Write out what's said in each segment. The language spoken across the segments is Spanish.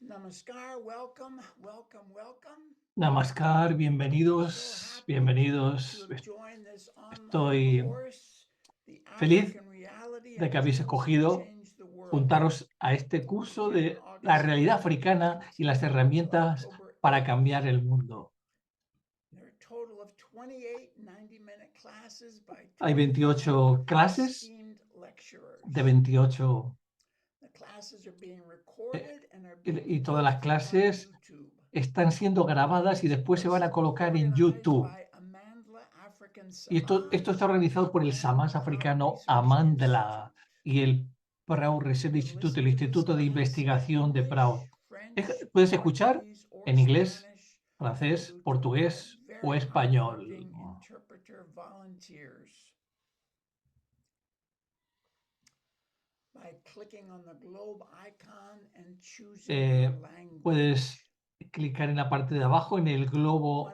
Namaskar, welcome, welcome, welcome. Namaskar, bienvenidos, So happy bienvenidos. to have joined this online Estoy course, The feliz African Reality de and que habéis Tools to escogido Change the World. juntaros a este curso Begin de la August realidad 8th africana y las to herramientas October para 8th. cambiar el mundo. There are a total of 28 90-minute classes by Hay 25 28 clases esteemed lecturers. de 28 The classes are being recorded and are y being todas las posted on clases YouTube. están siendo grabadas y después se van a colocar en YouTube. Y esto está organizado por el SAMAS africano Amandla y el Proud Research Institute, el Instituto de Investigación de Proud. Puedes escuchar en inglés, francés, portugués o español. Puedes clicar en la parte de abajo en el globo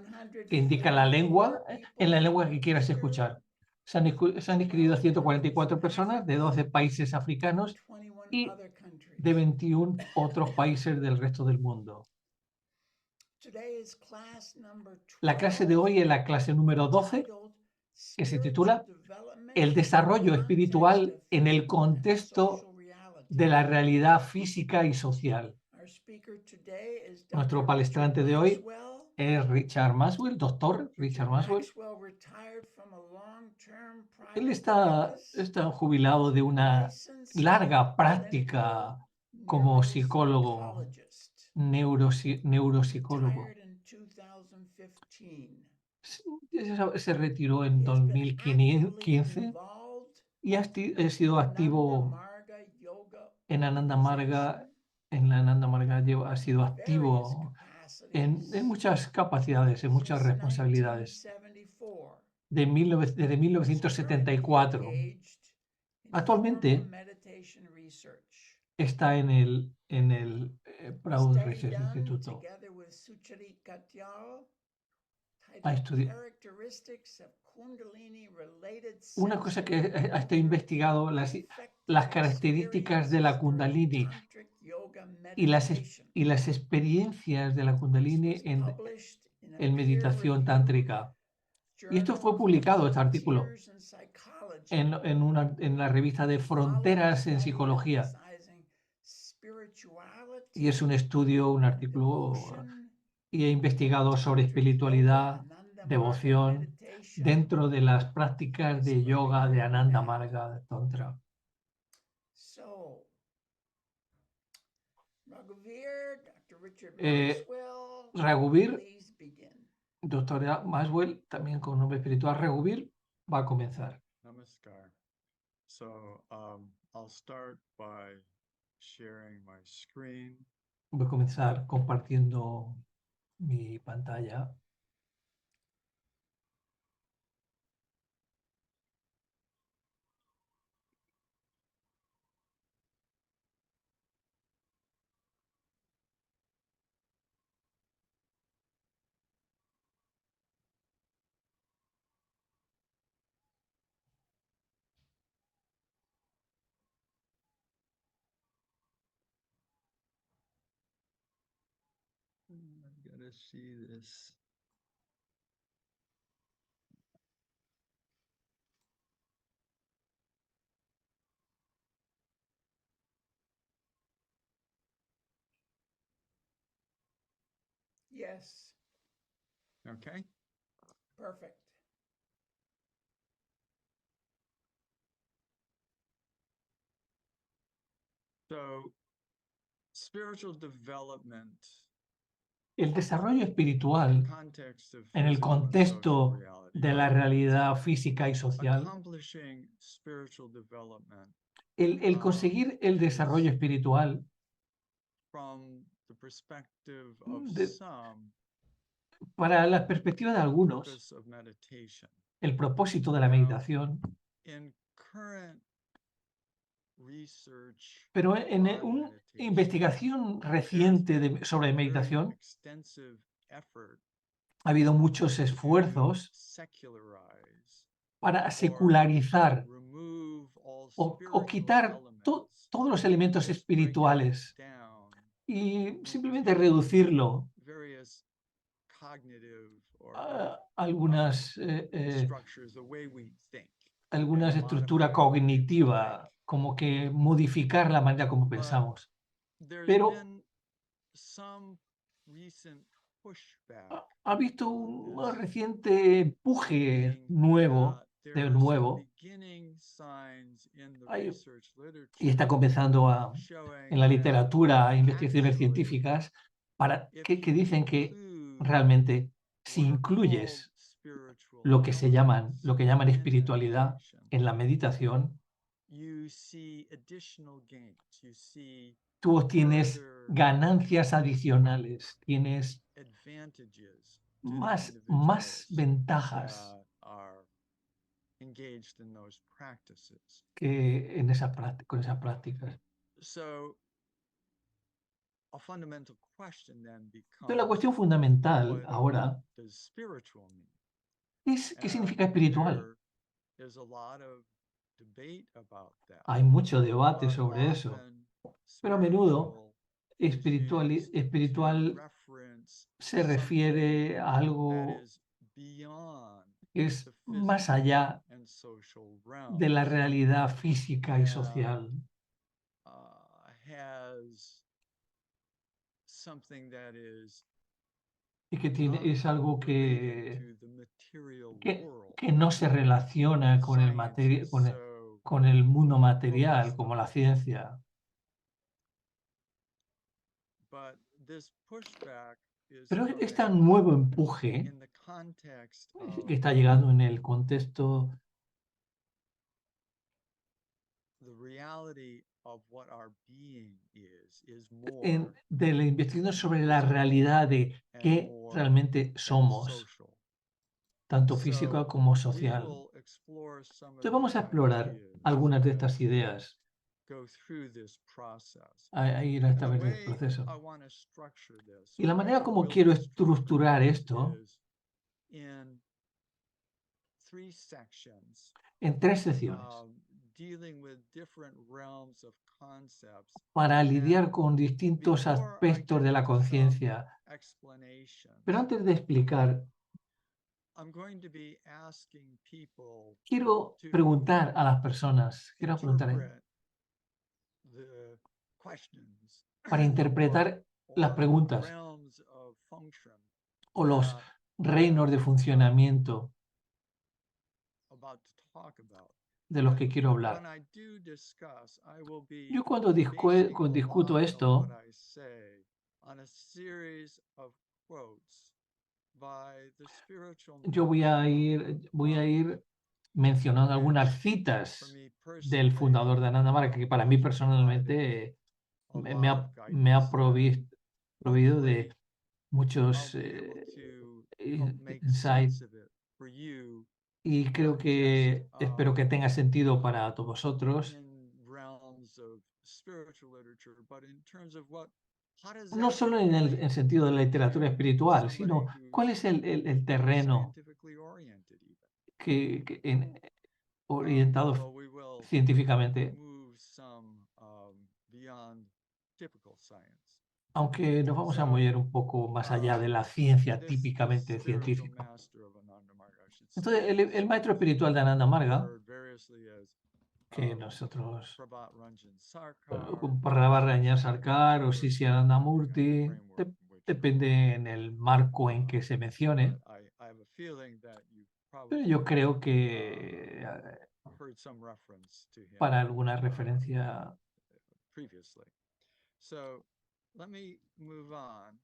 que indica la lengua, en la lengua que quieras escuchar. Se han inscrito 144 personas de 12 países africanos y de 21 otros países del resto del mundo. La clase de hoy es la clase número 12, que se titula El desarrollo espiritual en el contexto de la realidad física y social. Nuestro palestrante de hoy es Richard Maswell, doctor Richard Maswell. Él está jubilado de una larga práctica como psicólogo, neuropsicólogo. Se retiró en 2015 y ha sido activo en Ananda Marga. En la Ananda Marga ha sido activo en muchas capacidades, en muchas responsabilidades. Desde 1974. Actualmente está en el Proud Research Institute. Ha estudiado. Una cosa que ha investigado las características de la Kundalini y las experiencias de la Kundalini en meditación tántrica. Y esto fue publicado, este artículo, en la revista de Fronteras en Psicología. Y es un estudio, un artículo, y he investigado sobre espiritualidad, devoción, dentro de las prácticas de yoga de Ananda Marga de Tantra. Raghuveer, doctora Maswell, también con nombre espiritual Raghuveer, va a comenzar. Namaskar. So I'll start by sharing my screen. Voy a comenzar compartiendo mi pantalla. I've got to see this. Yes. Okay. Perfect. So, spiritual development. El desarrollo espiritual en el contexto de la realidad física y social, el conseguir el desarrollo espiritual para la perspectiva de algunos, el propósito de la meditación, pero en una investigación reciente sobre meditación ha habido muchos esfuerzos para secularizar o quitar todos los elementos espirituales y simplemente reducirlo various cognitive or a algunas, structures, the way we think. algunas and estructura modify the way we cognitiva, think. como que modificar la manera como But pensamos. There's Pero been some recent pushback ha visto on un this, reciente empuje thinking nuevo, that de there are some nuevo, beginning signs in the Hay- research y literature está comenzando showing en la that literatura, investigaciones actually, científicas, if que you dicen que include realmente si what are incluyes called spiritual lo que elements llaman in espiritualidad meditation, en la meditación, you see additional gains. You see tú tienes further ganancias adicionales, tienes advantages to the más individuals ventajas that are engaged in those practices. que con esas prácticas. So a fundamental question then Entonces, la becomes, cuestión fundamental what ahora does spiritual mean? es qué significa And espiritual. there is a lot of debate about that. Hay mucho debate But sobre eso, often pero a menudo spiritual is used to espiritual reference se refiere a something that algo is beyond que es the más physical allá and social de la realms, realidad física y and social, has something that is y que not es algo related to the material world. que no se relaciona con el, Science is so con el mundo material, focused como la on. ciencia. But this pushback is Pero este coming nuevo empuje in the context que of está llegando en el contexto the reality of what our being is more de la investigación sobre la realidad de and qué more realmente than somos, social. tanto So física como we social. will explore some of Entonces vamos a these explorar ideas algunas de as estas we ideas, go through this process. a ir a And the través del way proceso. I want to structure this, Y la or manera how como we'll quiero be structuring estructurar it, esto is in 3 sections, en 3 secciones dealing with different realms of concepts. para And lidiar con distintos before I aspectos get de la to some conciencia. explanations, Pero antes de explicar, I'm going to be asking people quiero to preguntar a las personas, interpret the questions para interpretar las or preguntas realms of function o los that reinos de I'm funcionamiento about to talk about. de los And que quiero when hablar. I do discuss, I will be Yo cuando basing a discuto lot of esto, what I say on a series of quotes by the spiritual yo voy a monk, ir mencionando algunas which citas for me del personally fundador de Ananda Marga, que para mí has personalmente provided a me lot ha, of me ha guidance, and proveído de hopefully muchos I'll be able to help make insights, sense of it for you, y creo not que just espero que tenga sentido para todos vosotros, in realms of spiritual literature, but in terms of how does no that solo en el relate sentido de la literatura to espiritual, somebody sino cuál es who's el more terreno scientifically oriented even. orientado Although we will científicamente, move some beyond typical science. aunque nos vamos a So, mover un poco más allá de la ciencia this típicamente spiritual científica. master of Ananda Marga, I should Entonces, say, el maestro espiritual de Ananda Marga, referred variously as que nosotros, Prabhat Ranjan Sarkar, Prabhat Ranjan Sisi Sarkar o Sisi Anandamurti, kind of framework in which depende en el marco en que se mencione. but I have a feeling that you Pero probably yo creo que heard some reference to him para alguna referencia. previously. So let me move on.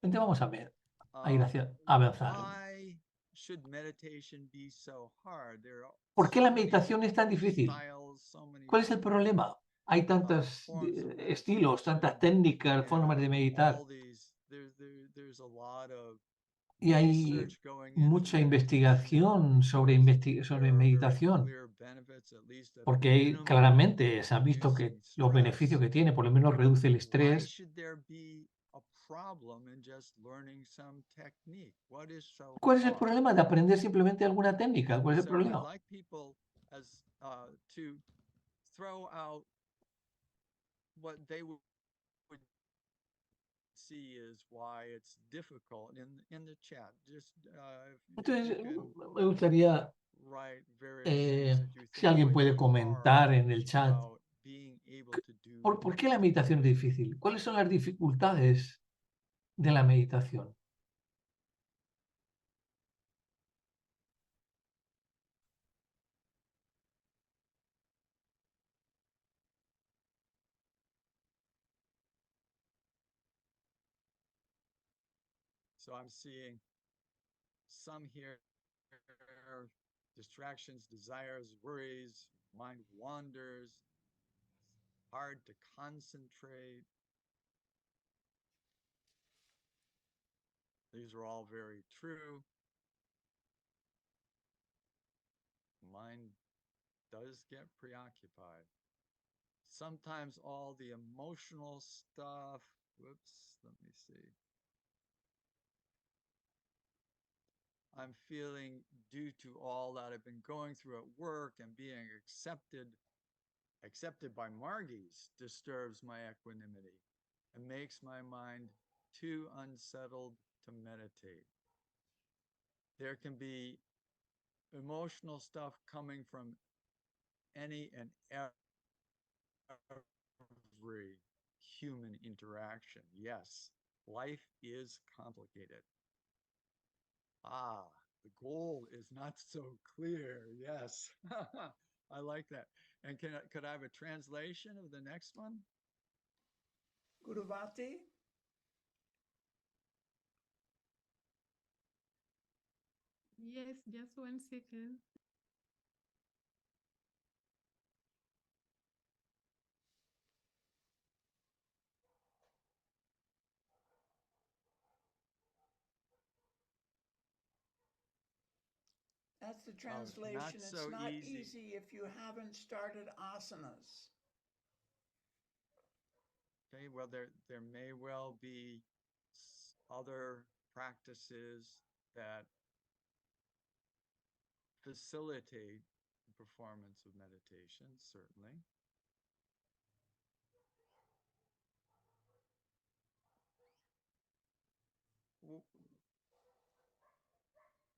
Entonces vamos a ver, a ir avanzar. Why should meditation be so hard? There are ¿Por qué so la many meditación es tan difícil? styles, so many ¿Cuál es el problema? Hay tantos forms of estilos, tantas meditation, técnicas, formas de and meditar, all these, there's a lot of y hay research going into mucha meditation investigación now sobre, because sobre there are very meditación, clear benefits, at least at a porque minimum, claramente se of han visto que reducing los beneficios que stress. tiene, por lo menos reduce el Why estrés. should there be a problem in just learning some technique? What is so ¿Cuál es el hard? problema de aprender simplemente alguna técnica? ¿Cuál es el So I'd problema? like people as to throw out what they would see is why it's difficult in the chat. Just if Entonces, you can me gustaría, write various things that you si think alguien might puede be comentar hard en el chat, about being able to do ¿por qué la meditación es difícil? ¿Cuáles son las dificultades de la meditación? So I'm seeing some here, distractions, desires, worries, mind wanders, hard to concentrate. These are all very true. Mind does get preoccupied. Sometimes all the emotional stuff, whoops, let me see. I'm feeling due to all that I've been going through at work and being accepted by Margie's disturbs my equanimity and makes my mind too unsettled to meditate. There can be emotional stuff coming from any and every human interaction. Yes, life is complicated. Ah, the goal is not so clear. Yes, I like that. And could I have a translation of the next one? Guruvati? Yes, just 1 second. That's the translation. It's so not easy. easy if you haven't started asanas. Okay, well, there may well be other practices that facilitate the performance of meditation, certainly.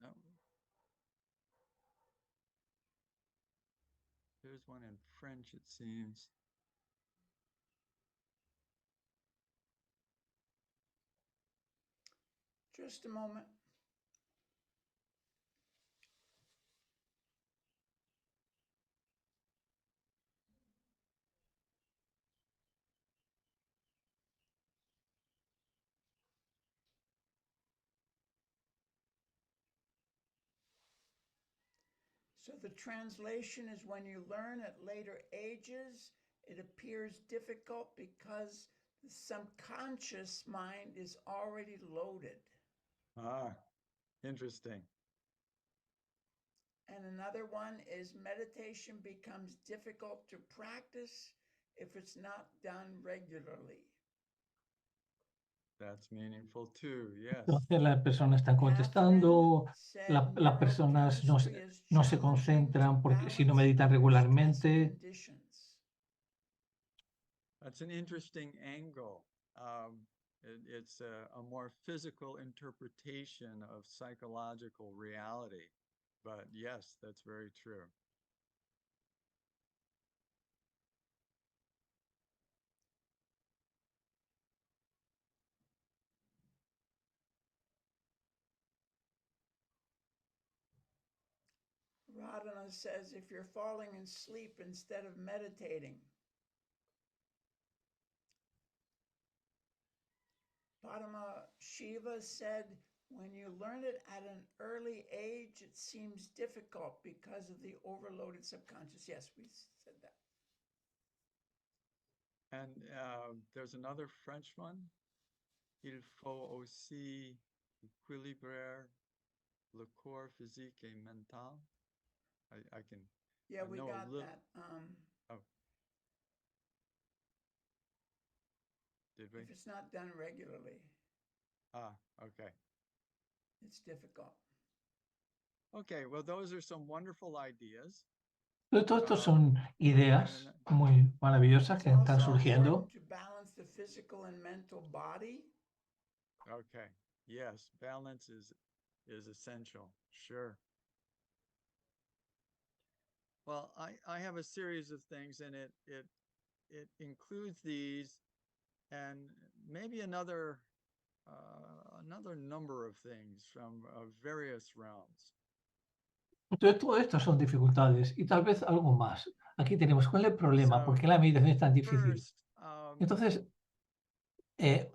No. There's one in French, it seems. Just a moment. So the translation is when you learn at later ages, it appears difficult because the subconscious mind is already loaded. Ah, interesting. And another one is meditation becomes difficult to practice if it's not done regularly. That's meaningful too, yes. Entonces las personas están contestando, las personas no se concentran porque si no meditan regularmente. That's an interesting angle. It's a more physical interpretation of psychological reality. But yes, that's very true. Radhana says if you're falling asleep instead of meditating. Padma Shiva said, when you learn it at an early age, it seems difficult because of the overloaded subconscious. Yes, we said that. And there's another French one. Il faut aussi équilibrer le corps physique et mental. I can. Yeah, we know got a little. that. Oh. Did we? If it's not done regularly. Ah, okay. It's difficult. Okay, well, those are some wonderful ideas. Todos estos son ideas muy maravillosas que están surgiendo. To balance the physical and mental body. Okay. Yes, balance is essential. Sure. Well, I have a series of things, and it includes these, and maybe another number of things from various realms. Entonces, todo esto son dificultades y tal vez algo más. Aquí tenemos, ¿cuál es el problema? ¿Por qué la meditación es tan difícil? First, Entonces,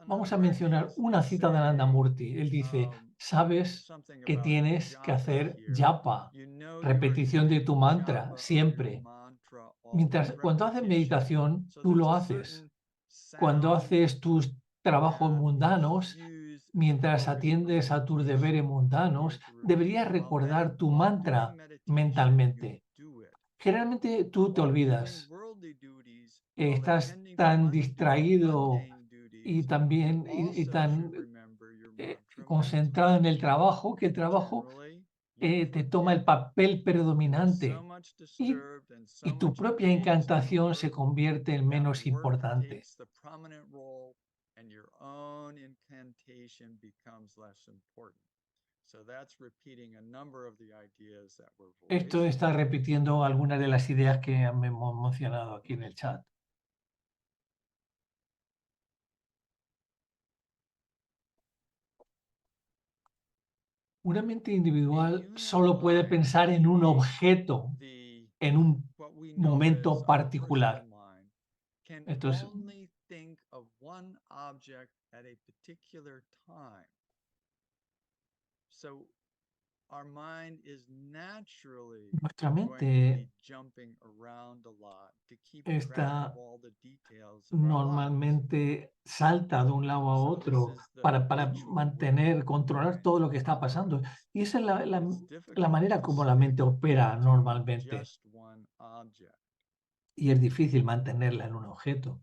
vamos a Ananda mencionar Murti una used to cita de Anandamurti. say, Él dice, sabes something que about tienes que japa hacer here. japa, You know you are repetición de doing tu mantra, japa of your siempre. mantra, Mientras, always cuando haces repetition. meditación, So tú there's lo a haces. certain Cuando sound haces tus trabajos that mundanos, infuse mientras your atiendes a tus meditation deberes mundanos, into routine. deberías While recordar tu while mantra doing meditation, mentalmente. you do it. Generalmente tú te While doing olvidas, worldly duties, while estás attending to tan mundane distraído duties, y también you also tan should remember your mantra concentrado en el mentally. trabajo, que el trabajo Generally, you te toma el forget. papel You get predominante so much y, disturbed and so y tu much propia engaged in encantación se work convierte en that menos work importante. takes the prominent role and your own incantation becomes less important. So that's repeating a number of the ideas that were Esto voiced. está repitiendo algunas de las ideas que hemos mencionado aquí en el chat. Una mente individual solo puede pensar en un objeto en un What we know momento as our particular. personal mind can Esto es, only think of one object at a particular time. So our mind is naturally nuestra going to mente be jumping around a lot to keep track está of all the details of our lives. normalmente salta de un lado a So otro this is the para habitual mantener, way controlar mind todo lo que está pasando. operates. Y esa es It's la difficult manera to como la stick mente opera to normalmente. just one object. Y es difícil mantenerla en un objeto.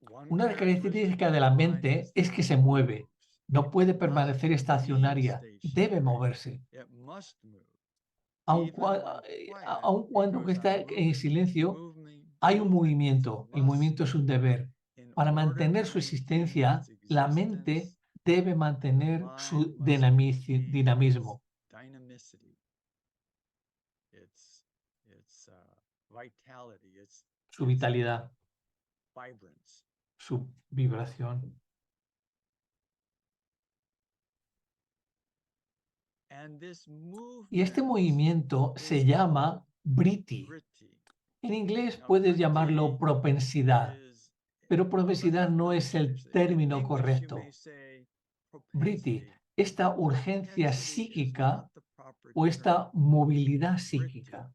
One Una characteristic característica of de the la mind mente is es that que it se mueve. moves. No puede It permanecer must remain estacionaria, debe stationary. moverse. It must move. Aun, Even when quiet, aun it cuando goes está on en moving. silencio, Movement, hay un movement is a movimiento. El must. movimiento es un deber. In Para order mantener to su maintain existencia, its la mente existence, debe the mantener mind su must maintain its dinamismo, dynamicity, its vitality, su vitalidad, vibrance. su vibración. And this Y este movement movimiento is se llama called vritti. vritti. En inglés Now, puedes vritti llamarlo propensidad, is, pero well, propensidad no es el in término English you correcto. may say Vritti, propensity. esta but urgencia propensity is psíquica not the proper o esta term. movilidad Vritti, psíquica.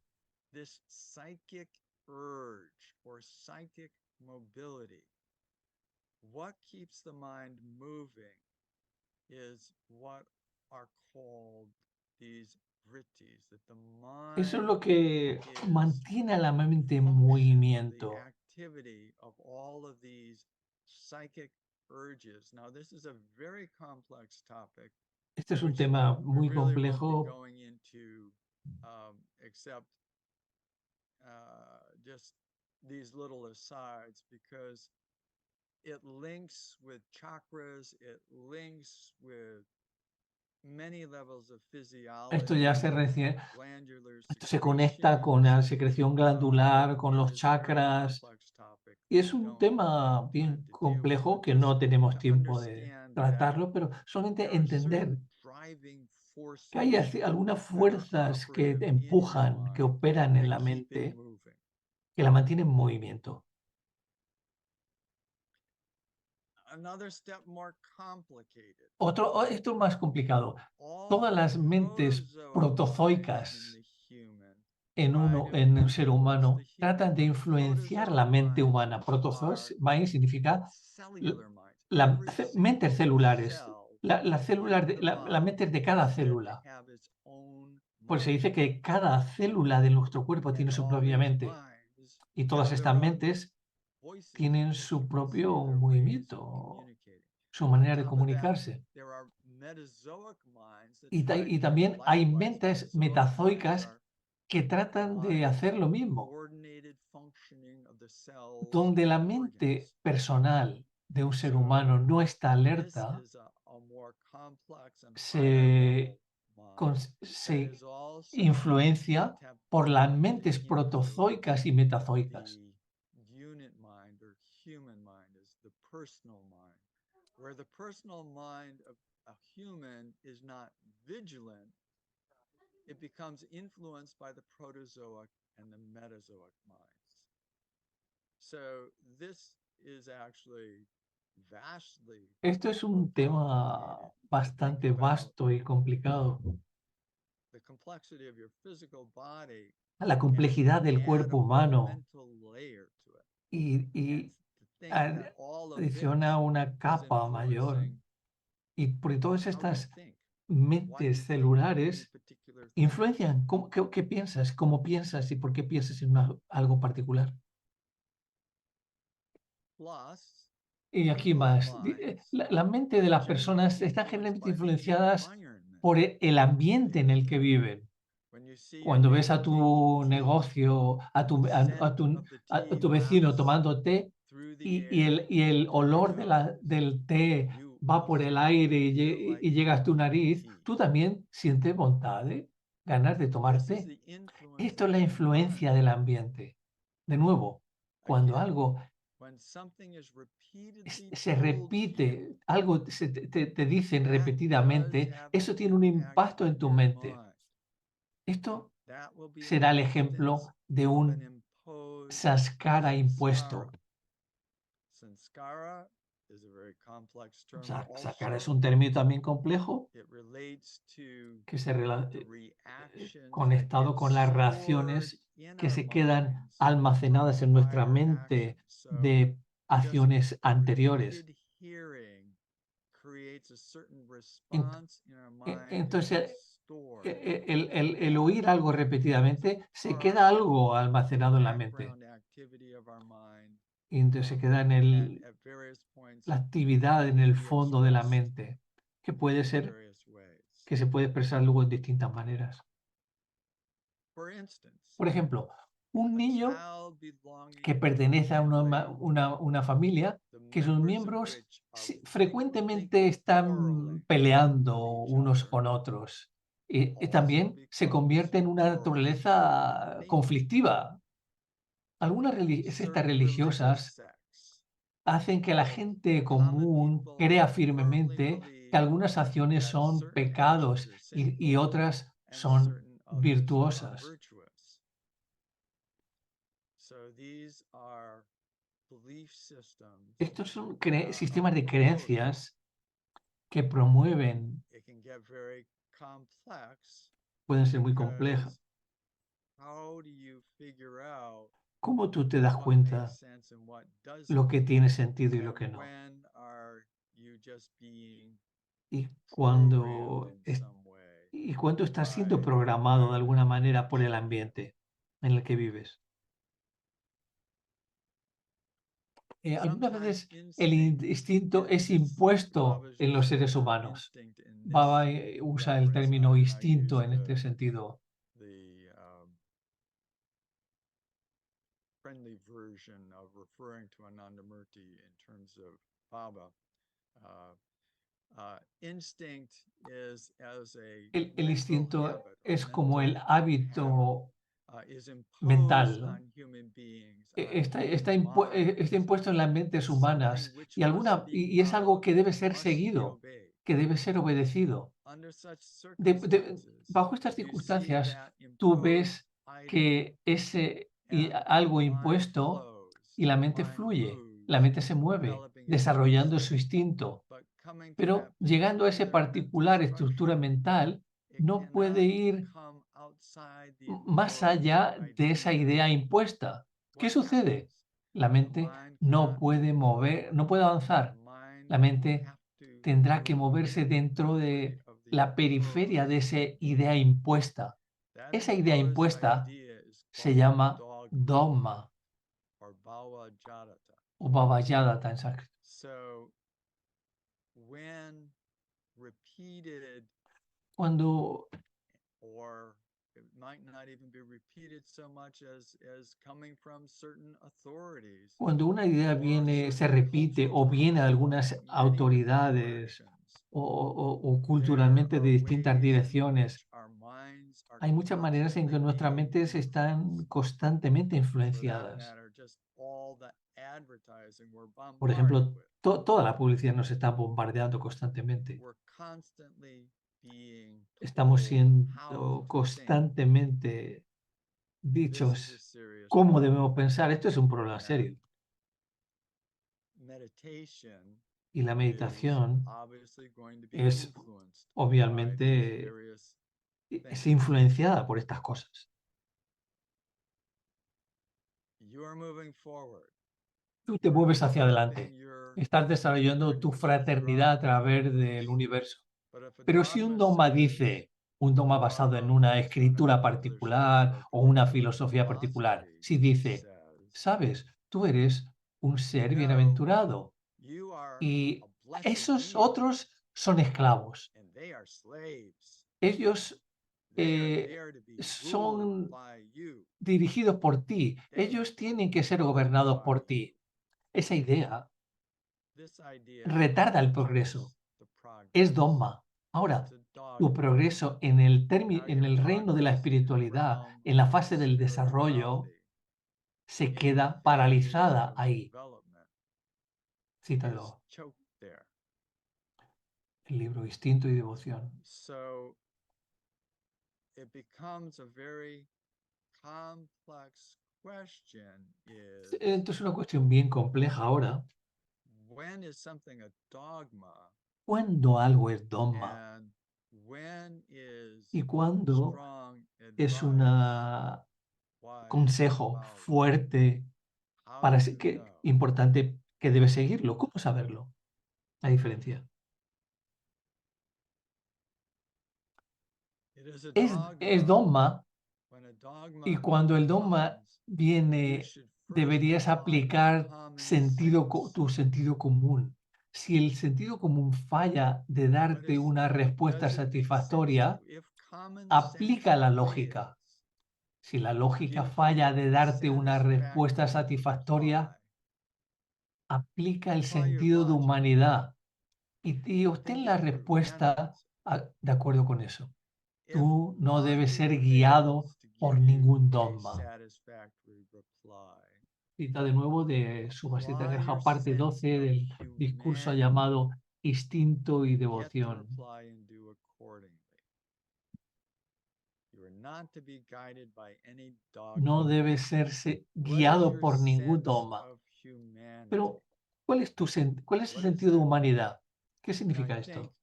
this psychic urge or psychic mobility. What keeps the mind moving is what are called these vrittis, that the Eso es mind lo que is mantiene a la mente en function of movimiento. the activity of all of these psychic urges. Now, this is a very complex topic, Este es un which tema we muy really won't be complejo. going into, except just these little asides, because it links with chakras, it links with many levels of Esto ya physiology, glandular esto se conecta con la secretions. secreción glandular, con It los is a very chakras. complex topic Y that es we un don't tema have bien time to deal complejo with. que Just no tenemos to tiempo de understand that tratarlo, pero solamente there are entender certain driving que hay forces algunas that are fuerzas que operative in your empujan, que mind operan en that la keep it mente, moving. que la mantienen en movimiento. Another step more complicated. Esto es más complicado. All Todas the las mentes protozoans protozoicas in the human en un ser humano the tratan de human influenciar la protozoan mente minds humana. Protozoos are mind significa cellular minds. Every mentes single celulares, cell las células, in the la body mente de cada is said to célula. have its own Pues se mind. dice que cada célula de nuestro cuerpo And tiene su all propia these mente. minds Y todas have their estas own mentes voices, tienen as su you can see, propio their ways of movimiento, communicating. su On manera de top of that, comunicarse. there are metazoic minds that Y try to do también hay likewise. mentes Metazoic minds metazoicas are que tratan de minds hacer lo of mismo, coordinated functioning of the cells donde and la organs. mente personal de un ser So humano no está this alerta, is a more complex and se, higher level mind that se is also influencia por las mentes influenced protozoicas y metazoicas. the unit mind or human mind is the personal mind, where the personal mind of a human is not vigilant, it becomes influenced by the protozoic and the metazoic minds. So this is actually vastly Esto es un tema complicated. bastante Think about vasto y complicado. the complexity of your physical body La and complejidad del add cuerpo a humano mental layer to it. y And to think that all of this adiciona una is capa mayor. influencing Y por todas how you estas think, what you mentes think of any celulares particular thing. influencian qué piensas, cómo piensas y por qué piensas en algo particular. Plus, Y aquí people's más, minds la mente de las are personas generally están influenced generalmente by the influenciadas environment por el ambiente en they el live que in. viven. When you see your Cuando ves neighbor a tu taking tea, negocio, a tu, the scent of the a tea tu vecino wafts tomando té through the y air el to your olor nose. del té You va por el aire instantly feel like llega a tu drinking nariz, tea. tú también sientes voluntad, ganas de tomar This is té. the influence Esto of es la the influencia environment. del ambiente. De nuevo, cuando Again, algo when something is repeatedly se told to you, repite, algo te dicen that does repetidamente, have eso an tiene un impact impacto en on tu your mente. mind. Esto That will be an será el instance ejemplo de of an un imposed sanskara impuesto. Sanskara is a very complex term Sanskara es also. un término también complejo It relates to que se the reactions that conectado get con las stored reacciones in que our se quedan minds almacenadas from en nuestra prior mente actions. So de just acciones anteriores. repeated hearing creates a certain Ent- response in our mind that Entonces, gets stored. el oír algo repetidamente, se queda algo almacenado en la mente. Background activity of our mind, Y entonces se queda en at various points la actividad en may el be fondo de la expressed mente, que puede in ser, various ways. que se puede expresar luego en distintas maneras. For instance, Por ejemplo, un a niño child belonging que to a pertenece a family, una familia the que sus members of miembros which are frequently frecuentemente están quarreling peleando with each unos other, con otros. Y also también se convierte en una becomes naturaleza painful. conflictiva. Algunas sectas Certain religious religiosas sects hacen que la of gente common común people crea firmly firmemente que believe algunas acciones that son certain pecados actions are y sinful otras and son certain others are virtuosas. virtuous. So these are belief systems Estos son that sistemas de oppose. creencias que promueven, It can get very complex pueden ser muy complejas. because how do you figure out ¿Cómo tú te das what cuenta makes sense and what doesn't? lo que tiene sentido y lo que And no? when are you just being Y programmed in some way y cuánto estás by siendo the programado de alguna environment manera in por which el you live? ambiente en el que vives. Algunas Sometimes veces el instinto es impuesto en los seres humanos. Baba usa el término instinto en este sentido. The friendly version of referring to Anandamurti in terms of Baba. Instinct is as a El mental instinto habit or es como el mental hábito pattern, is imposed mental. on human beings, on Está minds, impuesto en las mentes as something humanas which y, must be es algo que debe followed, ser must be seguido, obeyed. que debe ser obedecido. Under such circumstances, Bajo estas you see circunstancias, that tú imposed ves item que ese and algo the mind impuesto flows, y la the mente mind fluye, moves, la mente se mueve, developing its desarrollando su instinct. instinto. But coming to Pero that llegando a esa particular mental particular estructura structure, mental, it no puede cannot ir come outside the más imposed allá de esa idea idea. impuesta. ¿Qué What sucede? happens? La The mente mind no cannot puede move mover, forward. no puede The avanzar. mind La will mente have to tendrá que move moverse in the dentro periphery de of the la periferia de imposed esa idea. idea impuesta. That Esa idea imposed impuesta idea is se called llama dogma dogma or bhavajadata. o babajadata en sánscrito. So when repeated Cuando or It might not even be repeated so much as coming from certain authorities Cuando una idea or viene, se certain repite cultural o viene de traditions algunas from many different autoridades directions. o There culturalmente de are distintas ways in direcciones, which our minds are hay muchas maneras en que constantly nuestras being mentes están influenced. constantemente For that influenciadas. matter, just all the advertising we're Por bombarded ejemplo, with. toda la publicidad nos está bombardeando constantemente. We're constantly being Estamos told how siendo to think. constantemente This is a dichos serious cómo problem. debemos pensar. Esto es un problema serio. Meditation Y la is meditación obviously going to be es influenced by these obviamente various es things. influenciada por estas cosas. You are moving forward. Tú te You're mueves hacia developing adelante. your Estás desarrollando tu fraternity fraternidad a throughout the través del universe. universo. But if a Pero si un dogma dogma says, dice, un dogma basado en dogma una based on a escritura particular school particular or o una particular filosofía particular, philosophy si dice, says, sabes, tú eres un ser you know, bienaventurado you are y a blessed esos being otros son esclavos. and they are slaves. Ellos They are there to be ruled son by you. dirigidos por ti. They Ellos are tienen que ser governed gobernados by por you. ti. Esa idea This idea retarda el hinders progreso. the progress. Es dogma. Ahora, It's a tu dogma. progreso en el, Now en your el reino de la progress in the espiritualidad, realm en la of fase del desarrollo, spirituality se in queda the phase paralizada of ahí. development is Cítalo, choked there. el libro Instinto y Devoción. So it becomes a very complex question is, Entonces, una cuestión bien compleja ahora. when is something a dogma ¿Cuándo algo es dogma? and when is ¿Y cuándo strong es advice un wise consejo about fuerte how para to que know? importante que debes seguirlo? ¿Cómo saberlo? La diferencia. It is a Es dogma dogma when a dogma y cuando el dogma comes, you viene, should first deberías apply aplicar common sentido, sense. tu sentido común. Si el sentido común falla de darte una respuesta Doesn't make sense to satisfactoria, you. If common aplica sense la lógica. fails, Si la lógica give falla de darte una respuesta satisfactory satisfactoria, reply. aplica el Apply your sentido de logic. humanidad y obtén Think la it through, respuesta analyze it. de acuerdo con eso. If Tú no debes logic ser guiado fails to por give you ningún a dogma. satisfactory reply, Cita de nuevo de Subhasita apply your parte sense 12 of del discurso humanity, llamado Instinto y get the Devoción. reply and do accordingly. You are not to be guided by any dogma. No debes serse What is guiado your por ningún sense dogma. of humanity? Pero, ¿cuál es cuál es el What is sentido de that? humanidad? ¿Qué And I significa think esto?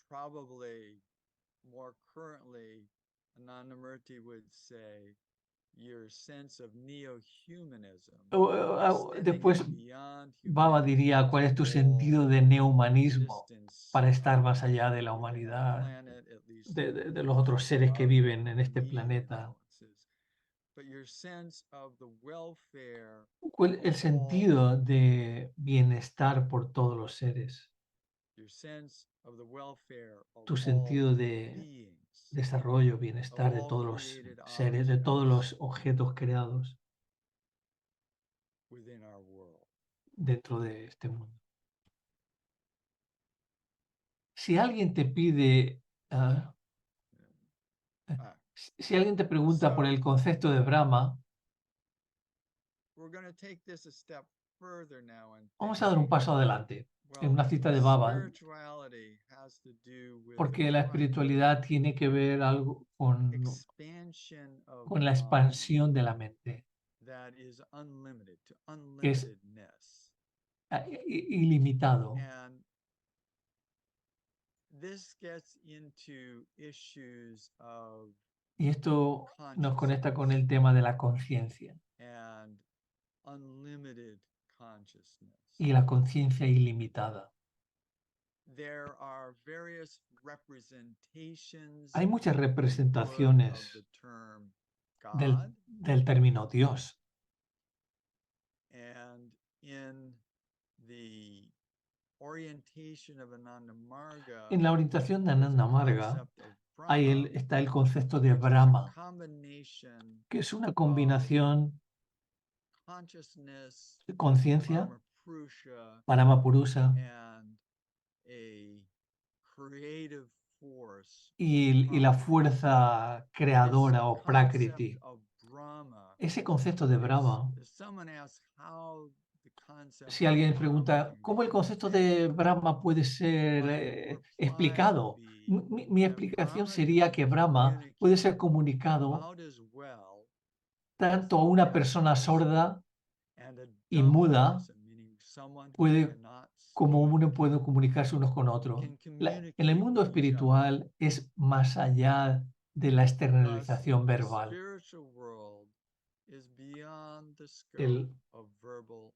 probably more currently, Anandamurti would say your sense of neo-humanism, Después extending beyond Baba humanity diría, ¿cuál es tu to sentido all de neohumanismo existence para estar más on allá de la our humanidad, planet, at least de los otros seres que above viven en este me planeta? influences? But your sense of the welfare El of sentido all de bienestar por todos los seres, your sense of the welfare of tu all sentido de beings, desarrollo, of bienestar de all todos los created seres, de todos los objects objetos creados within our world. dentro de este mundo. Si alguien te pide, si alguien te pregunta por el concepto de Brahma, We're going to take this a step further now and vamos a dar un paso adelante en una cita de Baba, spirituality has to do with porque la espiritualidad tiene que ver algo expansion of con la expansión de la mente, that is unlimited to que es unlimitedness. ilimitado. And this gets into issues of Y esto nos conecta con el tema de la conciencia and unlimited consciousness. y la conciencia ilimitada. There are various representations Hay muchas of the representaciones term del, God, del término Dios. and in the orientation of Ananda Marga, En la orientación de there's a Ananda Marga concept of Brahma, está el concepto de which is a Brahma, combination que es una of combinación consciousness, de conciencia, Brahma Purusha, Parama Purusa, and a creative force, y la Prakriti. fuerza This creadora o concept Prakriti. of Brahma, Ese concepto de Brahma, if someone asks how the concept si of alguien Brahma pregunta, can ¿cómo el be concepto de conveyed, Brahma puede ser my reply explicado? would be Mi that explicación Brahma sería can be que Brahma puede ser communicated comunicado about as well as tanto a a una deaf persona person sorda and a y dumb muda, person, meaning someone who puede, cannot como speak, uno puede comunicarse unos con otros. can En el communicate mundo with each other. espiritual es más allá de la Thus, externalización the verbal. spiritual world is beyond the scope El of verbal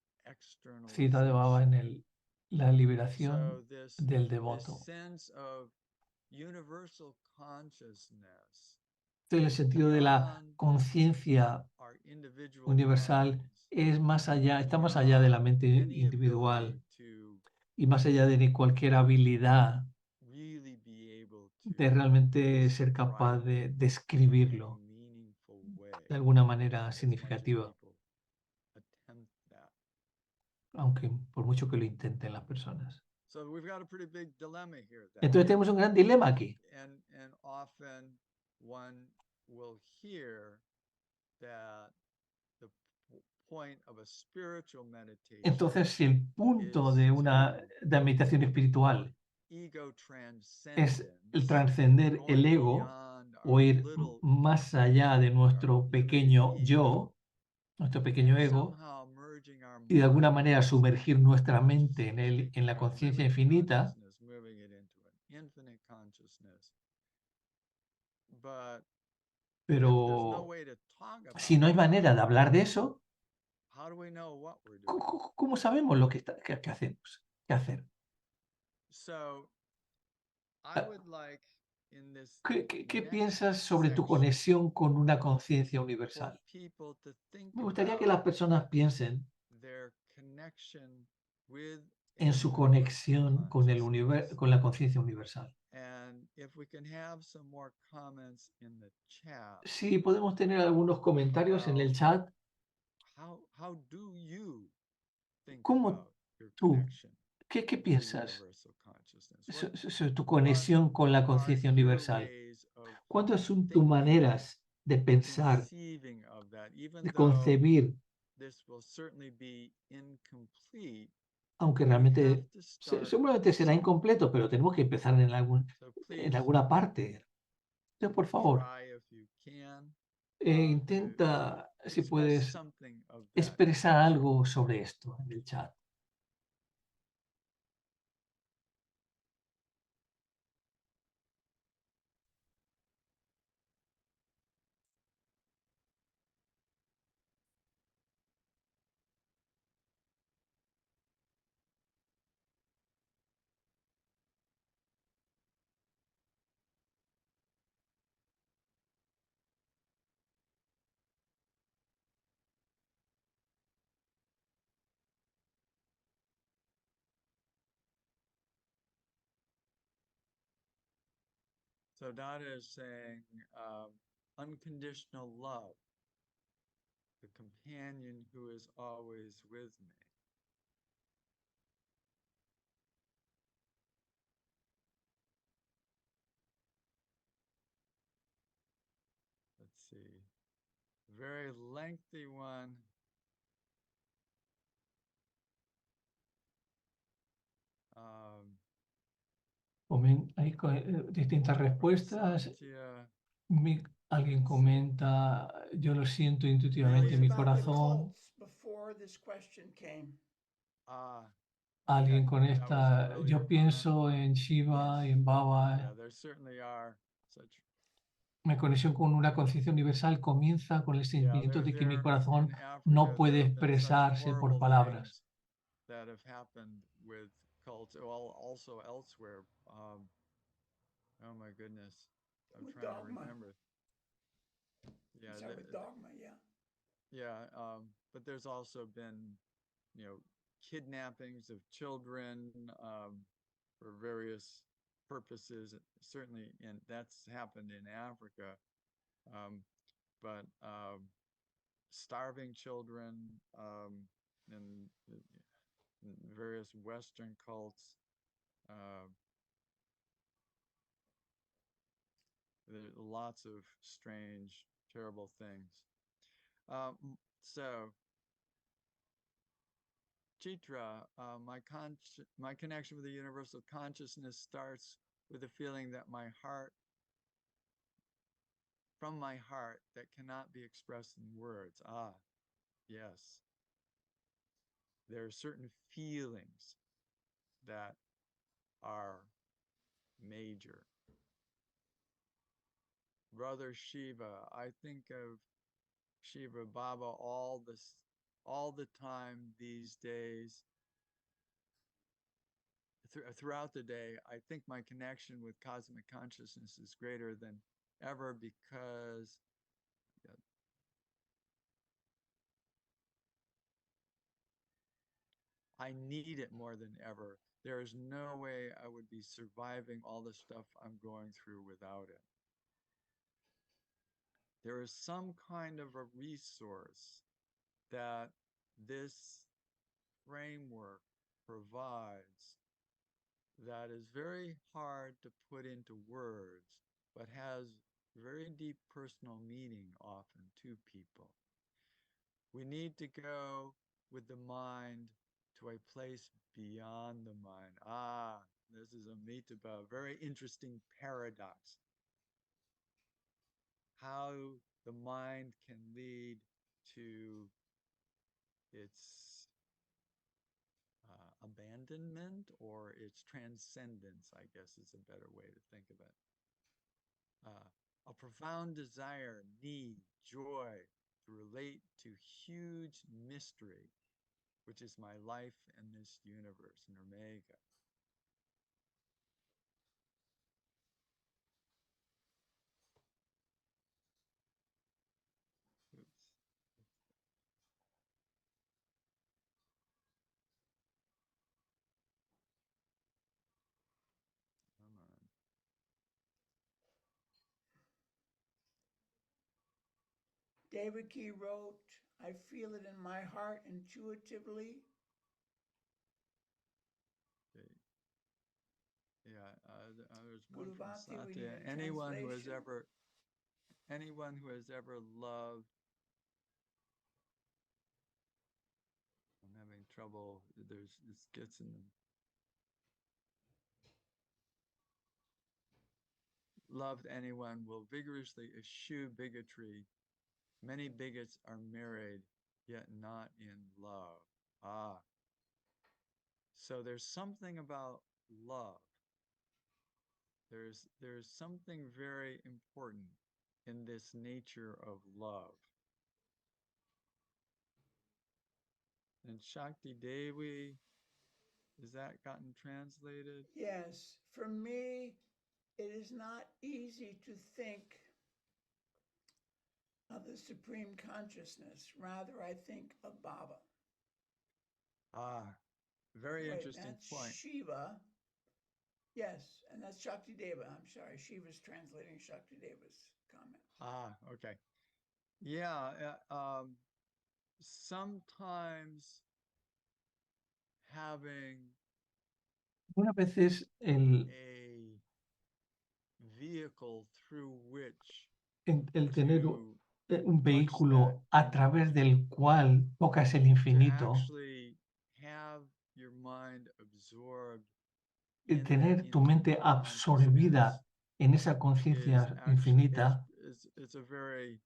cita de Baba en externalization. la liberación So del this devoto. sense of universal consciousness En el is sentido de la beyond conciencia our individual universal minds, es más allá, is está más allá de la beyond mente any individual ability to y más allá de ni cualquier habilidad really be able de to realmente ser capaz describe de it in describirlo any meaningful way, de alguna manera as much as significativa, people attempt that. aunque por mucho que lo intenten las personas. So we've got a pretty big dilemma here then. Entonces tenemos un gran dilema aquí. And often one will hear that the point of a spiritual meditation Entonces, si el punto is de una to de meditación espiritual ego es el transcendence, trascender el going ego beyond o our ir little más allá de our nuestro limited pequeño ego, yo, nuestro pequeño and ego, somehow merging our y de alguna mind manera with sumergir infinite nuestra mente consciousness, en la our conciencia limited infinita, consciousness, moving it into an infinite consciousness. But if there's no pero way to talk si no about hay manera that, de hablar de eso, how do we know what we're doing? ¿cómo sabemos lo que hacemos? ¿Qué hacer? So I would like in this ¿Qué next piensas sobre tu section conexión con una conciencia for universal? people to think Me gustaría que about las personas piensen their connection with a en su universal conexión con consciousness. con la conciencia universal. And if we can have some more comments in the chat Sí, podemos tener algunos comentarios en el about chat. how do you think ¿Cómo about your tú, connection qué with a piensas universal consciousness? sobre tu conexión con la What are conciencia your universal? ways of ¿Cuántas son tus thinking, maneras de pensar, conceiving of that, even de though concebir, this will certainly be incomplete? aunque We have realmente to start seguramente será somewhere. incompleto, pero tenemos que empezar en So en please alguna parte? Entonces, por favor, try if you can intenta, to si express puedes, something of that in expresar the chat. algo sobre esto en el chat. So Dada is saying unconditional love, the companion who is always with me. Let's see. Very lengthy one. Hay distintas respuestas. Satya, Alguien comenta, yo lo siento Tell intuitivamente us en mi about the corazón. cults before this question came. Alguien okay, con that was an esta, earlier yo comment. pienso en Shiva, Yes. en Baba. Yeah, there certainly are such. Mi conexión con una conciencia universal comienza con el Yeah, sentimiento de que mi there corazón in Africa no puede there have been such expresarse por horrible palabras. things that have happened with cults, well, also elsewhere. Oh my goodness, I'm With trying dogma. to remember. Yeah, Is that with dogma? Yeah. yeah, but there's also been, you know, kidnappings of children for various purposes. Certainly, and that's happened in Africa. But starving children in various Western cults. There are lots of strange, terrible things. So, Chitra, my connection with the universal consciousness starts with a feeling that from my heart, that cannot be expressed in words. Ah, yes. There are certain feelings that are major. Brother Shiva, I think of Shiva Baba all the time these days. Throughout the day, I think my connection with cosmic consciousness is greater than ever because I need it more than ever. There is no way I would be surviving all the stuff I'm going through without it. There is some kind of a resource that this framework provides that is very hard to put into words, but has very deep personal meaning often to people. We need to go with the mind to a place beyond the mind. Ah, this is Amitabha, very interesting paradox. How the mind can lead to its abandonment or its transcendence, I guess is a better way to think of it. A profound desire, need, joy to relate to huge mystery, which is my life in this universe, in Omega. Oops. Come on. Devaki wrote, I feel it in my heart intuitively. Okay. Yeah, there's one Guru from Bhakti, we Satya. need a Anyone who has translation. ever loved, I'm having trouble. This gets in them. Loved anyone will vigorously eschew bigotry. Many bigots are married, yet not in love. Ah. So there's something about love. There's something very important in this nature of love. And Shakti Devi, has that gotten translated? Yes, for me, it is not easy to think of the Supreme Consciousness. Rather, I think of Baba. Ah, very Wait, interesting that's point. Shiva. Yes, and that's Shakti Deva. I'm sorry, Shiva's translating Shakti Deva's comment. Ah, okay. Yeah, sometimes having Algunas veces a vehicle through which el tener to un touch that vehículo a través infinite, del cual tocas el to infinito, actually have your mind absorbed y in that tener tu infinite mente consciousness absorbida en esa is conciencia actually infinita, it's a very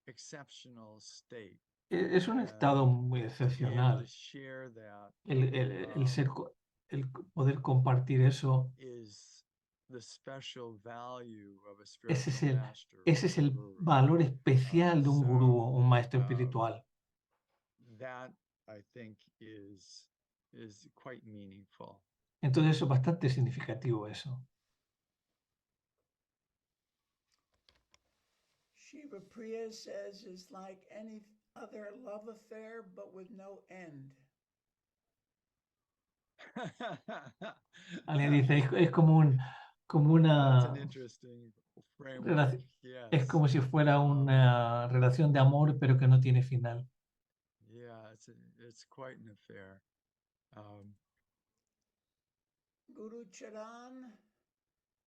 exceptional state. es un estado And muy to be able to excepcional. share that El ser, el poder compartir eso, is the special value of a ese spiritual master or ese es a el guru. valor especial de un gurú So o un maestro espiritual. that I think is quite meaningful. Entonces es bastante significativo eso. Shiva Priya says it's like any other love affair, but with no end. Alguien dice, es como That's an una interesting framework. relación, es Yes. como si fuera una relación de amor, pero que no tiene final. Yeah, it's quite an affair. Guru Charan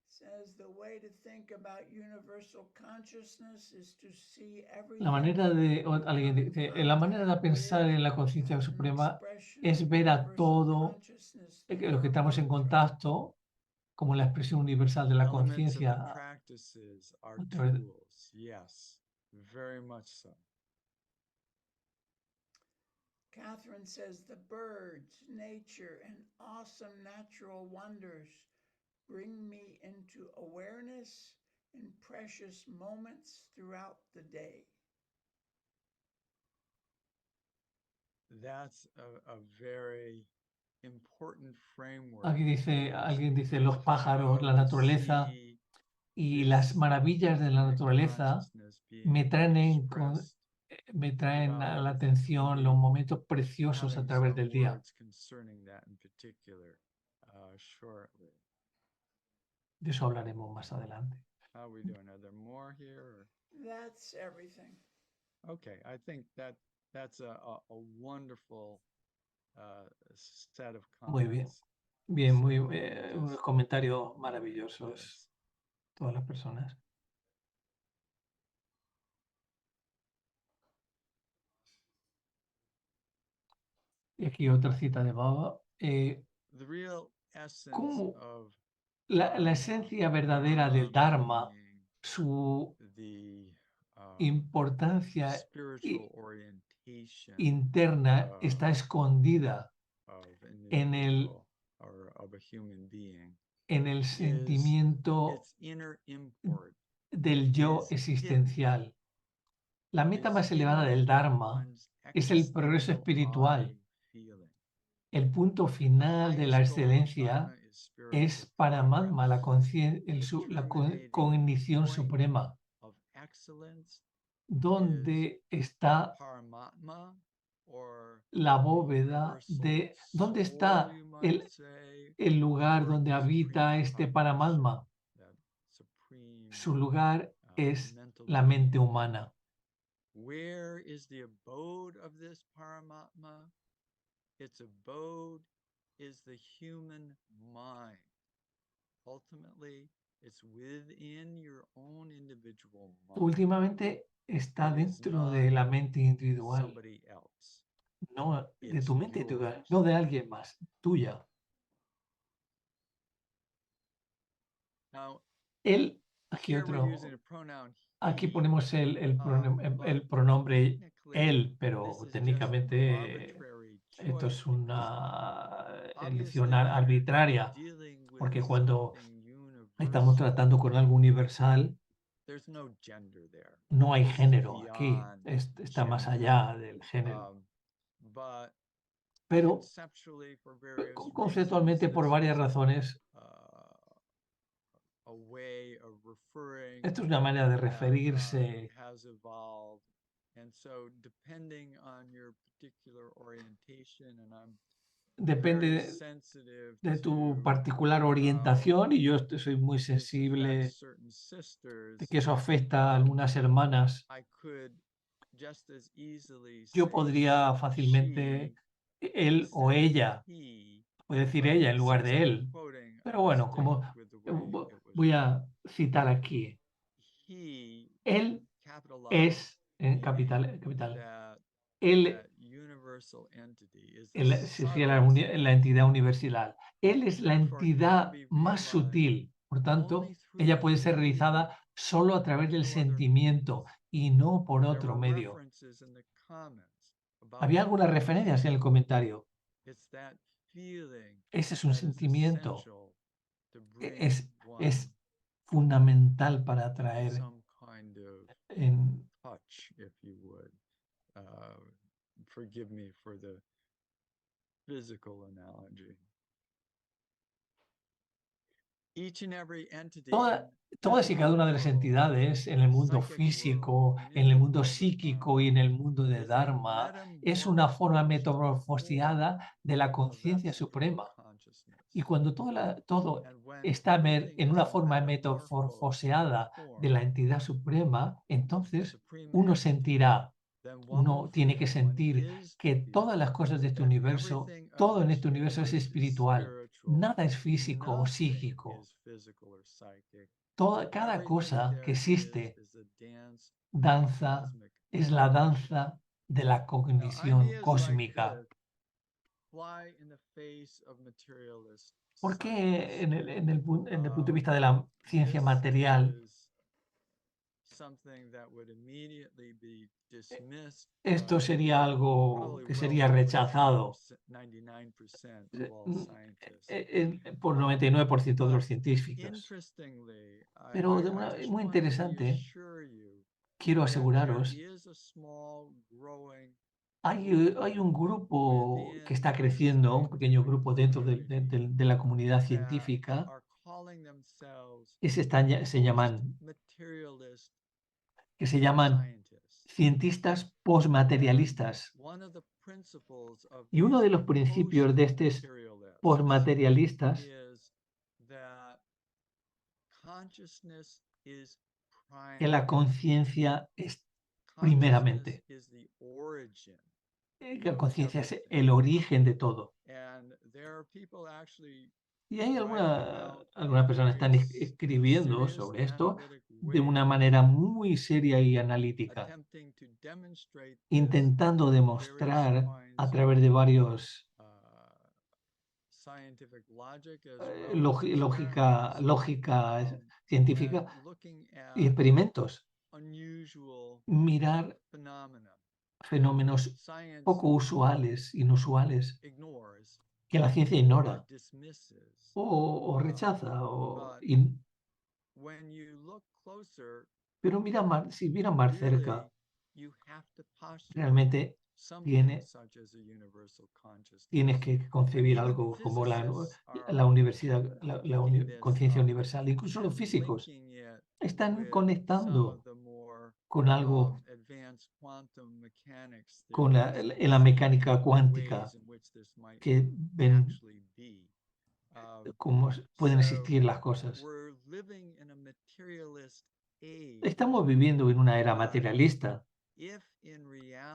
says the way to think about universal consciousness is to see everything. La manera de, alguien dice, la manera de pensar en la conciencia suprema es ver a todo lo que estamos en contacto como la expresión universal de la Elements of the conciencia. practices are a través de- tools. Yes, very much so. Catherine says the birds, nature, and awesome natural wonders bring me into awareness in precious moments throughout the day. That's a very important framework. Alguien dice los pájaros, la naturaleza y las maravillas de la naturaleza me traen a la atención los momentos preciosos a través del día. De eso hablaremos más adelante. How are we doing? Are there more here? Or? That's everything. Okay, I think that's a wonderful set of comments. Muy bien. Bien, unos comentarios maravillosos, todas las personas. Y aquí otra cita de Baba. The real essence ¿Cómo of la esencia verdadera del Dharma, su importancia interna está escondida en el sentimiento del yo existencial? La meta más elevada del Dharma es el progreso espiritual. El punto final de la excelencia es Paramatma, la cognición suprema. ¿Dónde está la bóveda de... ¿Dónde está el lugar donde habita este Paramatma? Su lugar es la mente humana. Where is the abode of this Paramatma? Its abode is the human mind. Ultimately, it's within your own individual mind. Últimamente está dentro de la mente individual, Somebody else. no de tu mente individual, no de alguien más, tuya. Now, Él, aquí here we're otro, using a pronoun aquí he, ponemos el pronombre él, pero this is just técnicamente arbitrary esto es choice, una because elección obviously, arbitraria, dealing with porque cuando something estamos universal, tratando con algo universal, there's no gender there. no hay This is género aquí, beyond está más gender. allá del género. But Pero conceptually, for various conceptualmente, reasons, por this varias is, razones, a way of referring esto es una manera de that, referirse. has evolved. And so, depending on your particular orientation, and I'm very Depende sensitive de tu to particular orientación, y yo soy muy this affects sensible certain sisters, de que eso afecta a algunas hermanas. I could just as easily Yo say podría fácilmente she él o instead of ella, he, puede decir but ella en lugar since de I'm él. quoting, Pero I'll bueno, stick como with the way it was voy written. a citar aquí, He, él capital I, es, en meaning capital, that él universal entity is the sería subtlest la entidad universal. Él es la therefore can entidad be más realized sutil. Por tanto, only through ella the puede ser feeling realizada solo a través and del no other sentimiento means. y no por There otro were medio. references in the comments about Había algunas referencias en el comentario. it's that feeling Ese es un that is sentimiento. essential to bring Es one fundamental para into atraer some kind of en, touch, if you would. Forgive me for the physical analogy. Each and every entity in todas y cada una de las physical world, entidades en el mundo psychic físico, world, and en in el the mundo world of psíquico y Dharma en el mundo de is a Dharma es una forma metamorphosed metamorfoseada de la form of that conciencia suprema, supreme Y cuando todo And when está everything en is una forma metamorphosed metamorfoseada de la entidad suprema, the entonces supreme uno entity, sentirá, then one will uno tiene que feel, one sentir is que to todas feel las cosas de este that universo, everything of todo en this este universo es universe is espiritual. spiritual, Nada es físico o nothing psíquico. is physical or psychic. Cada Everything cosa que there existe, is a dance danza, cosmic es la cognition. danza de la Now, cognición ideas like cósmica. this fly in the face of materialist Porque science. en el punto de vista de la ciencia This material, is something that would immediately be dismissed esto by sería algo probably que well sería over rechazado 99% of eh, all mm, scientists. por 99% de los But científicos. interestingly, Pero I just muy want to interesante, reassure you quiero that there aseguraros, is a small growing hay un grupo que está creciendo, un pequeño grupo dentro de la comunidad that científica, are calling themselves que se llaman post-materialist scientists. cientistas postmaterialistas. One of the principles of Y uno these de los principios de estos post-materialists postmaterialistas is that consciousness is que la primary. conciencia es Consciousness primeramente. is the origin. Que la conciencia es el origen de todo. And there are people actually Y hay writing about algunas personas in están very escribiendo serious sobre esto analytic de una ways, manera muy seria y analítica, attempting to demonstrate this intentando through demostrar various a kinds través de varios of scientific logic as well as lógica experiments, científica and looking y at experimentos, unusual mirar phenomena fenómenos that science poco usuales, inusuales, ignores que la ciencia or ignora dismisses. o rechaza. But when you look closer, Pero si miras más really cerca, you have to postulate realmente something such as a universal consciousness. tienes que concebir Even algo como physicists la are universidad, picking this conciencia up universal. Incluso los and físicos linking it están with some conectando of the more con algo, advanced quantum mechanics con theories en la and mecánica seeing cuántica, ways in which this might que ven actually be. cómo pueden So existir las cosas. we're living in a materialist age, Estamos viviendo en una era but materialista, if in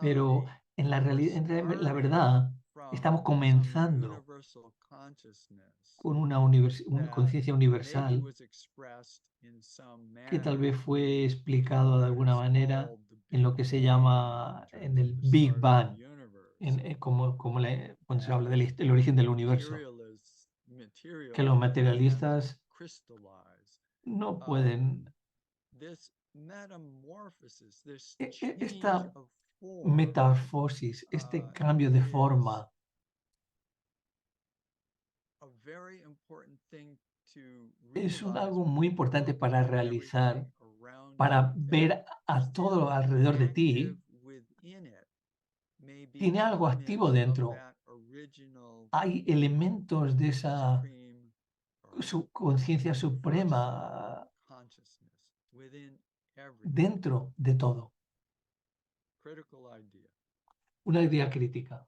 pero reality en la we're la starting verdad, estamos from some comenzando universal consciousness con una that conciencia maybe universal was expressed in some que tal manner vez fue in explicado de what alguna is manera called the en Big lo que se Bang, llama in en terms of el the Big start of Bang, the universe, cuando se habla del as el origen del universo, que los materialists can't materialistas crystallize. no pueden. This metamorphosis, this Esta change of form, metamorfosis, este cambio de is forma, a very important thing to es realize algo when muy you importante look para at realizar, everything around para you, that ver a todo still alrededor de ti. active within it may be Tiene algo activo elements of dentro. that original Hay elementos de esa supreme conciencia universal suprema consciousness within everything. dentro de todo. Critical idea. Una idea crítica.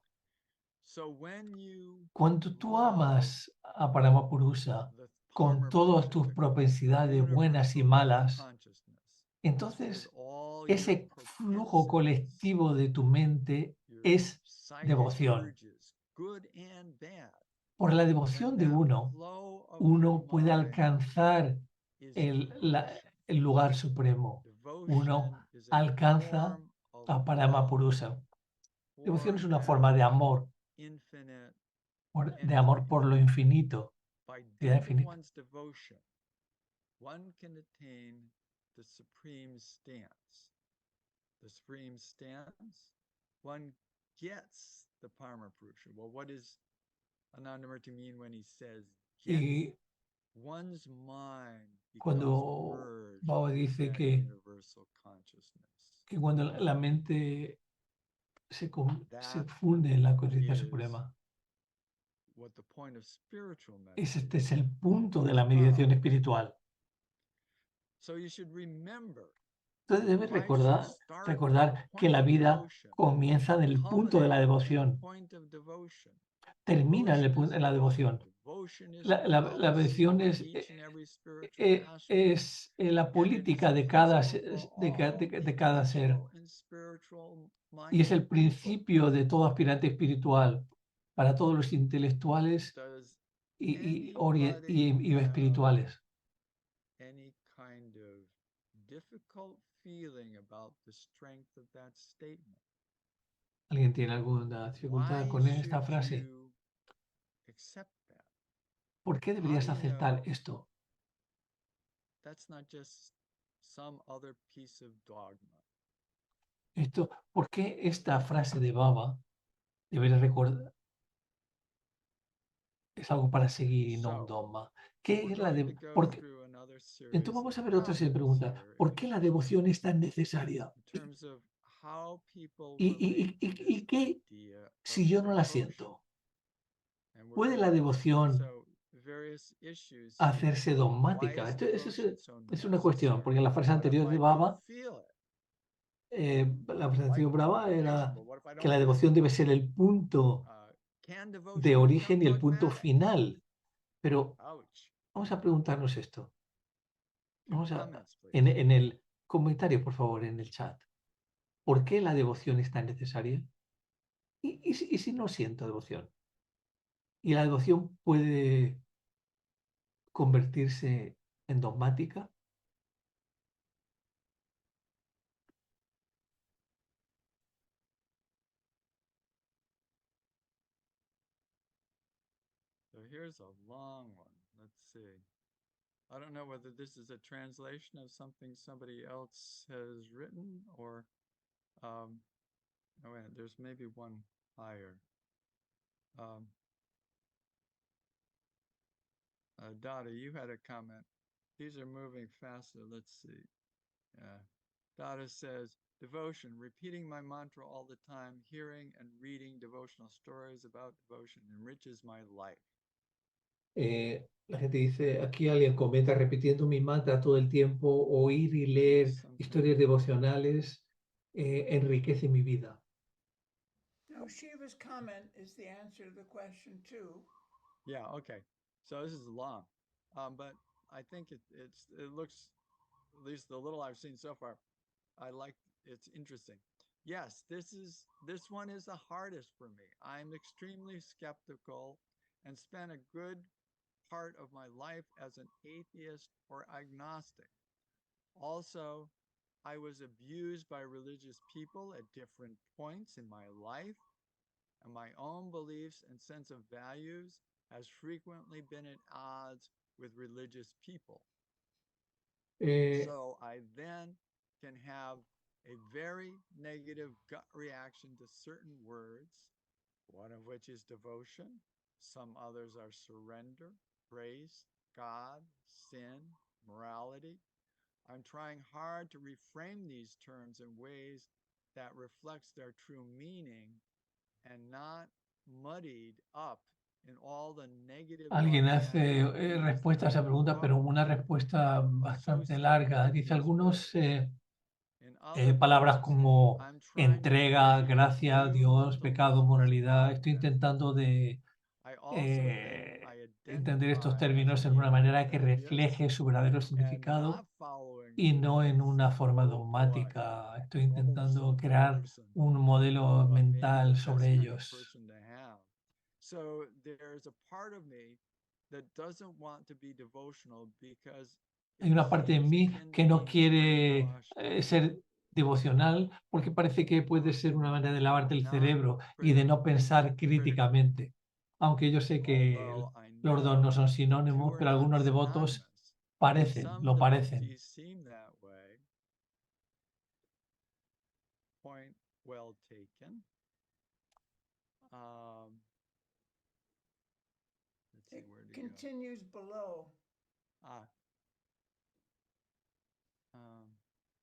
So when you Cuando tú love amas a Paramapurusa the con todas tus Paramapurusa, propensidades buenas y universal malas, consciousness, with entonces all your ese flujo propensities, colectivo de tu mente your es psychic devoción. urges, good and bad, Por la and devoción de that uno, flow of uno your puede mind alcanzar is el devotion. lugar supremo. Uno Devotion is a alcanza form of a love Paramapurusa. Devoción for es una that forma de amor, infinite de amor por lo entity. infinito. By Vida dint of infinita. one's devotion, one can attain the supreme stance. The supreme stance, one gets the Paramapurusa. Well, what does Anandamurti mean when he says gets? Y One's mind becomes cuando merged Baba with dice that que universal consciousness. cuando la mente se That funde en la conciencia is suprema, what the point of spiritual este meditation es el punto de is la meditación about. espiritual. So you should remember, Entonces debes life should start from the que point la of vida devotion, comienza en el punto de la culminate in the devoción, point of devotion. termina en Devotion is la love. devoción. La devoción es la política de cada, de cada ser. Y es el principio de todo aspirante espiritual para todos los intelectuales y espirituales. Any kind of difficult feeling about the strength of that statement? ¿Alguien tiene alguna dificultad con esta frase? Accept that? ¿Por qué deberías aceptar esto? That's not just some other piece of dogma. ¿Por qué esta frase de Baba debería recordar? Es algo para seguir y no un dogma. ¿Qué es la Entonces vamos a ver otra serie de preguntas. ¿Por qué la devoción es tan necesaria? ¿Y qué si yo no la siento? ¿Puede la devoción hacerse dogmática? Esto es una cuestión, porque en la frase anterior de Baba, la frase anterior de Baba era que la devoción debe ser el punto de origen y el punto final. Pero vamos a preguntarnos esto. En el comentario, por favor, en el chat. ¿Por qué la devoción es tan necesaria? ¿Y si no siento devoción? ¿Y la devoción puede convertirse en dogmática? So here's a long one. Let's see. I don't know whether this is a translation of something somebody else has written or, oh wait, there's maybe one higher. Dada, you had a comment. These are moving faster. Let's see. Yeah. Dada says, devotion, repeating my mantra all the time, hearing and reading devotional stories about devotion enriches my life. La gente dice, aquí alguien comenta, repitiendo mi mantra todo el tiempo, oír y leer historias devocionales enriquece mi vida. Now, Shiva's comment is the answer to the question too. Yeah, okay. So this is long, but I think it looks, at least the little I've seen so far, it's interesting. Yes, this one is the hardest for me. I'm extremely skeptical and spent a good part of my life as an atheist or agnostic. Also, I was abused by religious people at different points in my life, and my own beliefs and sense of values has frequently been at odds with religious people. So I then can have a very negative gut reaction to certain words, one of which is devotion. Some others are surrender, grace, God, sin, morality. I'm trying hard to reframe these terms in ways that reflects their true meaning and not muddied up in all the negative. Alguien hace respuesta a esa pregunta, pero una respuesta bastante larga. Dice algunos palabras como entrega, gracia, Dios, pecado, moralidad. Estoy intentando de entender estos términos en una manera que refleje su verdadero significado y no en una forma dogmática. Estoy intentando crear un modelo mental sobre ellos. Hay una parte de mí que no quiere ser devocional porque parece que puede ser una manera de lavarte el cerebro y de no pensar críticamente. Aunque yo sé que los dos no son sinónimos, pero algunos devotos lo parecen. Point well taken. Let's see where to go. Continues below.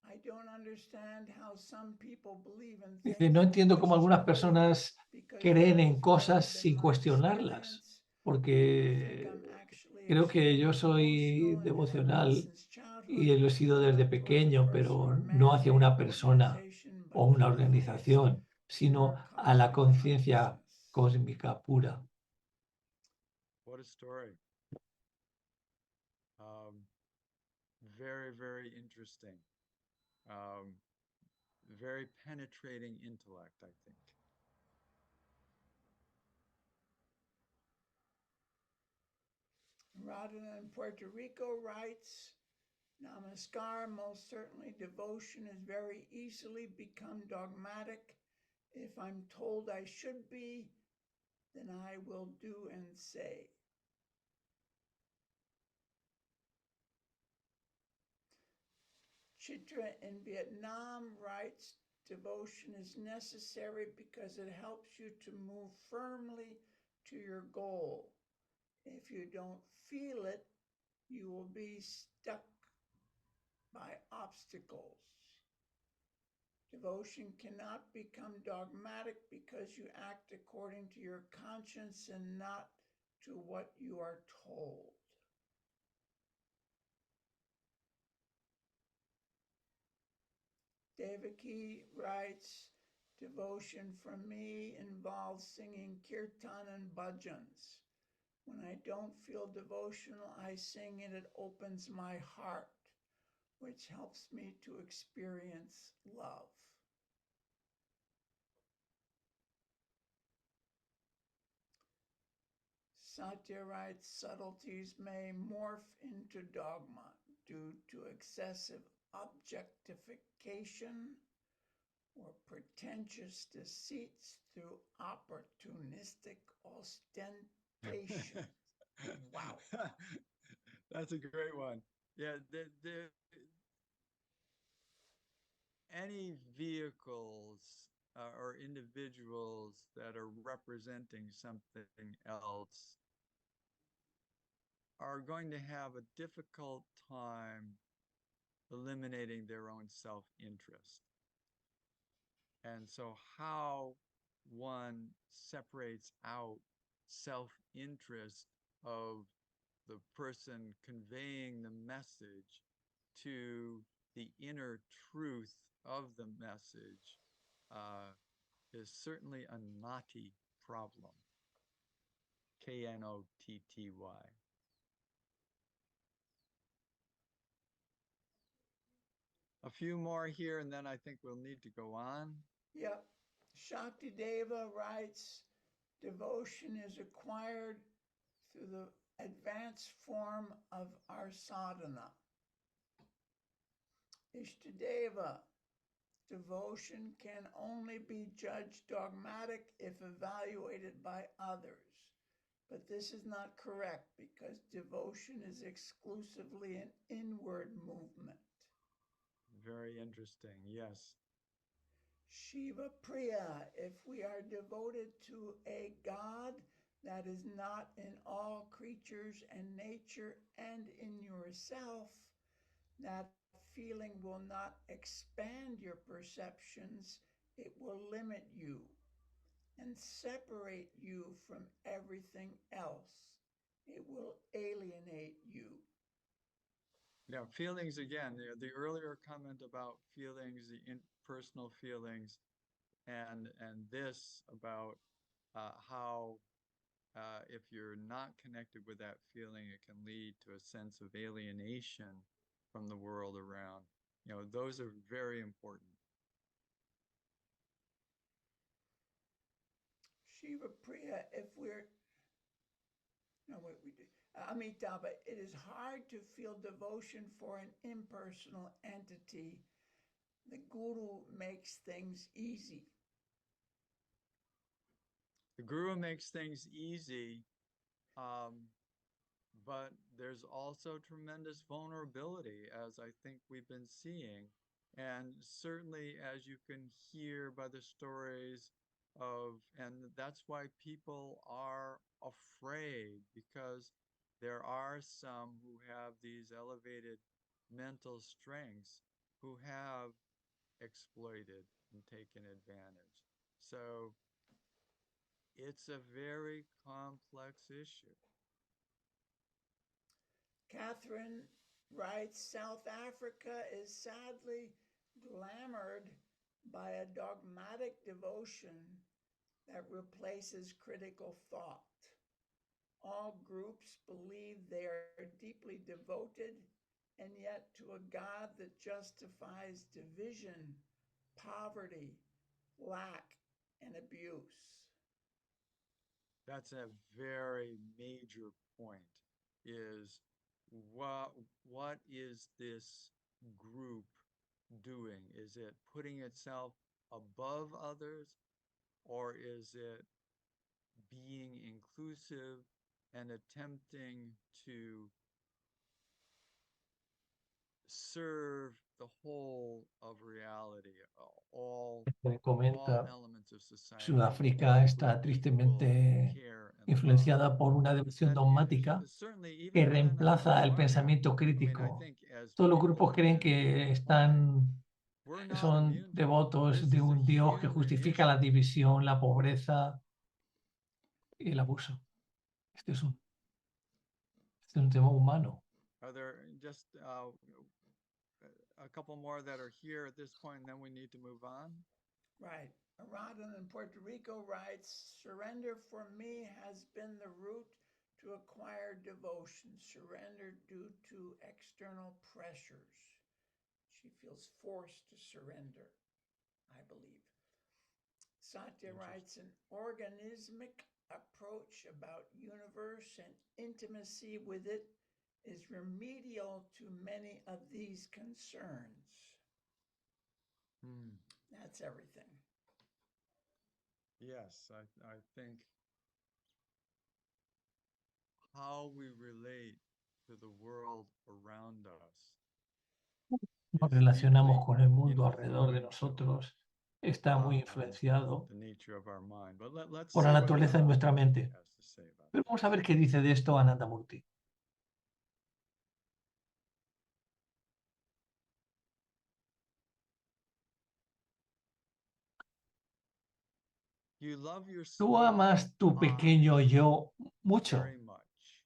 I don't understand how some people believe in things. Dice, no entiendo cómo algunas personas creen en cosas sin cuestionarlas, porque creo que yo soy devocional y lo he sido desde pequeño, pero no hacia una persona o una organización, sino a la conciencia cósmica pura. What a story. Very, very interesting. Very penetrating intellect, I think. Radha in Puerto Rico writes, Namaskar, most certainly devotion is very easily become dogmatic. If I'm told I should be, then I will do and say. Chitra in Vietnam writes, devotion is necessary because it helps you to move firmly to your goal. If you don't feel it, you will be stuck by obstacles. Devotion cannot become dogmatic because you act according to your conscience and not to what you are told. Devaki writes, devotion for me involves singing kirtan and bhajans. When I don't feel devotional, I sing and it opens my heart, which helps me to experience love. Satya writes, subtleties may morph into dogma due to excessive objectification or pretentious deceits through opportunistic ostentation. Wow. That's a great one. Yeah, any vehicles or individuals that are representing something else are going to have a difficult time eliminating their own self-interest. And so how one separates out self-interest of the person conveying the message to the inner truth of the message is certainly a knotty problem. Knotty. A few more here, and then I think we'll need to go on. Yep. Shakti Deva writes, devotion is acquired through the advanced form of our sadhana. Ishtadeva, devotion can only be judged dogmatic if evaluated by others. But this is not correct because devotion is exclusively an inward movement. Very interesting, yes. Shiva Priya, if we are devoted to a God that is not in all creatures and nature and in yourself, that feeling will not expand your perceptions, it will limit you and separate you from everything else. It will alienate you. Yeah, feelings again, the earlier comment about feelings, the personal feelings, and this about how if you're not connected with that feeling, it can lead to a sense of alienation from the world around. You know, those are very important. Shiva Priya, if we're, no, wait, we did. Amitabha, it is hard to feel devotion for an impersonal entity. The Guru makes things easy. The Guru makes things easy, but there's also tremendous vulnerability, as I think we've been seeing. And certainly, as you can hear by the stories and that's why people are afraid, because there are some who have these elevated mental strengths who have exploited and taken advantage. So it's a very complex issue. Catherine writes, South Africa is sadly glamored by a dogmatic devotion that replaces critical thought. All groups believe they are deeply devoted, and yet to a God that justifies division, poverty, lack, and abuse. That's a very major point, is what is this group doing? Is it putting itself above others, or is it being inclusive and attempting to serve the whole of reality, all Comenta, elements of society, Sudáfrica with está equal tristemente care and love? influenciada por una devoción That dogmática certainly even que within reemplaza el Ananda pensamiento Marga, I mean, I crítico. think as Todos los people grupos creen in que this we're not son immune to it. devotos This de is a un Dios que human justifica la issue. división, la pobreza y el abuso. Este es un tema humano. Are there just a couple more that are here at this point, and then we need to move on? Right. Aradan in Puerto Rico writes, surrender for me has been the route to acquire devotion, surrender due to external pressures. She feels forced to surrender, I believe. Satya writes, an organismic approach about universe and intimacy with it is remedial to many of these concerns. That's everything. Yes, I think how we relate to the world around us Nos is relacionamos deeply con el mundo alrededor de influential nosotros. Está muy on influenciado the nature of our mind. But let's por see la what naturaleza de nuestra Ananda mente. has to say about Pero that. vamos a ver qué dice de esto Ananda Murti. You love Tú yourself amas tu pequeño yo mucho very much.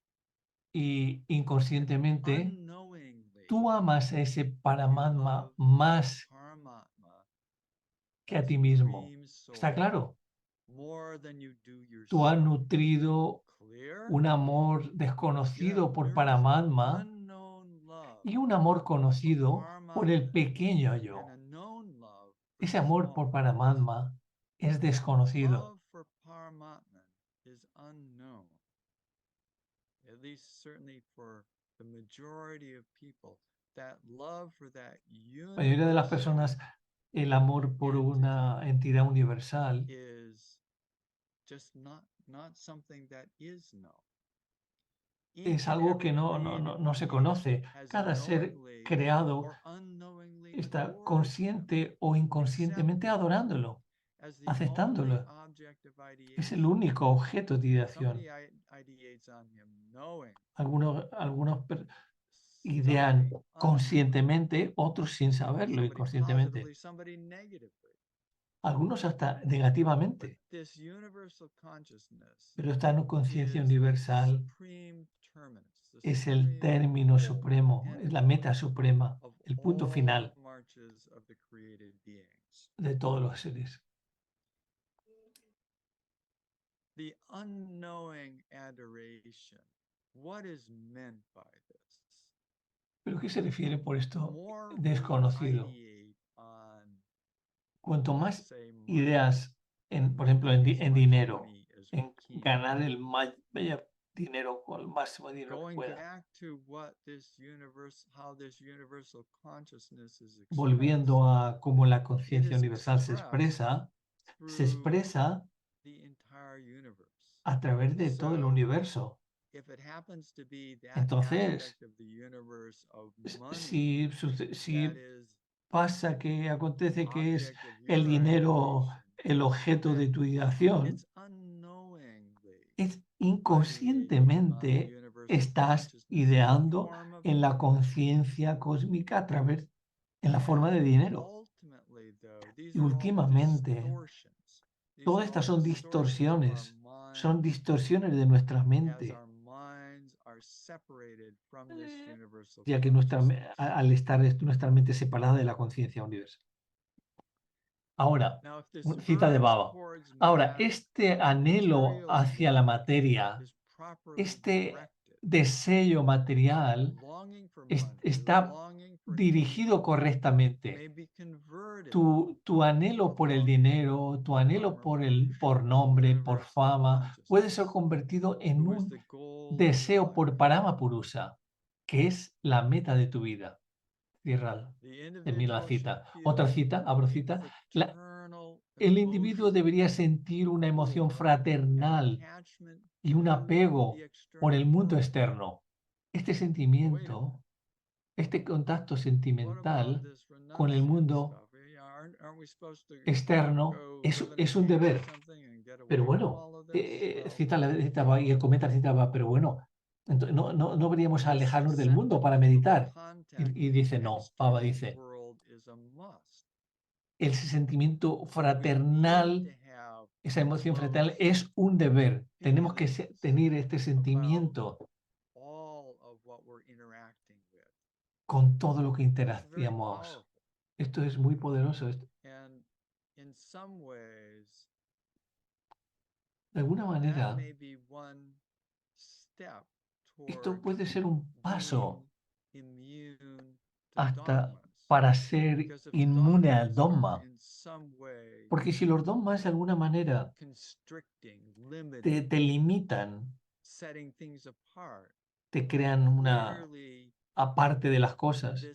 y inconscientemente Unknowingly, tú amas a ese you Paramatma love más Paramatma que a ti mismo. supreme ¿Está soul claro? more than you do Tú has yourself. nutrido Clear? un amor You have desconocido por nourished Paramatma unknown love y un amor for conocido por el Paramatma pequeño and yo. a known love for Ese the amor small. por Paramatma es That desconocido. love for Paramatma is unknown, at least certainly for the majority of people. That love for that La mayoría de las universal personas, el amor por una entidad universal is just not something that is known. es Each and algo que every no created se being conoce. has Cada ser knowingly creado or unknowingly está adored him, consciente o inconscientemente accepted him adorándolo, as the only aceptándolo. object of Es el ideation. único objeto de ideación. Somebody ideates on him knowing, Algunos idean somebody conscientemente, otros sin saberlo somebody inconscientemente. positively, somebody negatively. Algunos hasta But negativamente. this universal consciousness Pero esta conciencia is the universal supreme terminus, the es el supreme término goal supremo, and es la meta point suprema, of el punto all final marches of the created beings. de todos los seres. The unknowing adoration. What is meant by this? ¿Pero qué se refiere por The esto more we desconocido? ideate on, Cuanto let's más say, money, ideas, por ejemplo, as en much dinero, money as en we can. ganar el mayor dinero con el máximo dinero que Going pueda, back to what this universe, how this universal consciousness is expressed. volviendo a cómo la It conciencia is universal se expressed expresa the entire universe. a través de todo el So, universo. if it happens to be that Entonces, aspect of the universe of money si that is pasa que acontece que es object of el your dinero ideation, el objeto de then tu ideación, it's unknowingly es ideating on the inconscientemente universal estás consciousness in the ideando form of en la money. conciencia cósmica a través, en la forma de And dinero. ultimately, though, these Y are all últimamente, distortions. These todas are estas all son distortions of our distorsiones de nuestra as mente, our minds are separated from this universal ya que consciousness. al estar nuestra mente separada de la conciencia universal. Ahora, Now, if this cita de urge Baba. towards Ahora, matter, este anhelo hacia la materia is este deseo material está dirigido correctamente. Tu anhelo por el dinero, tu anhelo por nombre, por fama, puede ser convertido en un deseo por Paramapurusa, que es la meta de tu vida. Cierra, termina la cita. Otra cita, abro cita. El individuo debería sentir una emoción fraternal y un apego por el mundo externo. Este sentimiento, este contacto sentimental con el mundo externo es un deber. Pero bueno, cita y el comenta cita, pero bueno, no deberíamos alejarnos del mundo para meditar. Y dice, no, Baba dice, ese sentimiento fraternal, esa emoción fraternal es un deber. Tenemos que tener este sentimiento con todo lo que interactuamos. Esto es muy poderoso. De alguna manera, esto puede ser un paso hasta para ser inmune al dogma. Porque si los dogmas de alguna manera te limitan, te crean una aparte de las cosas,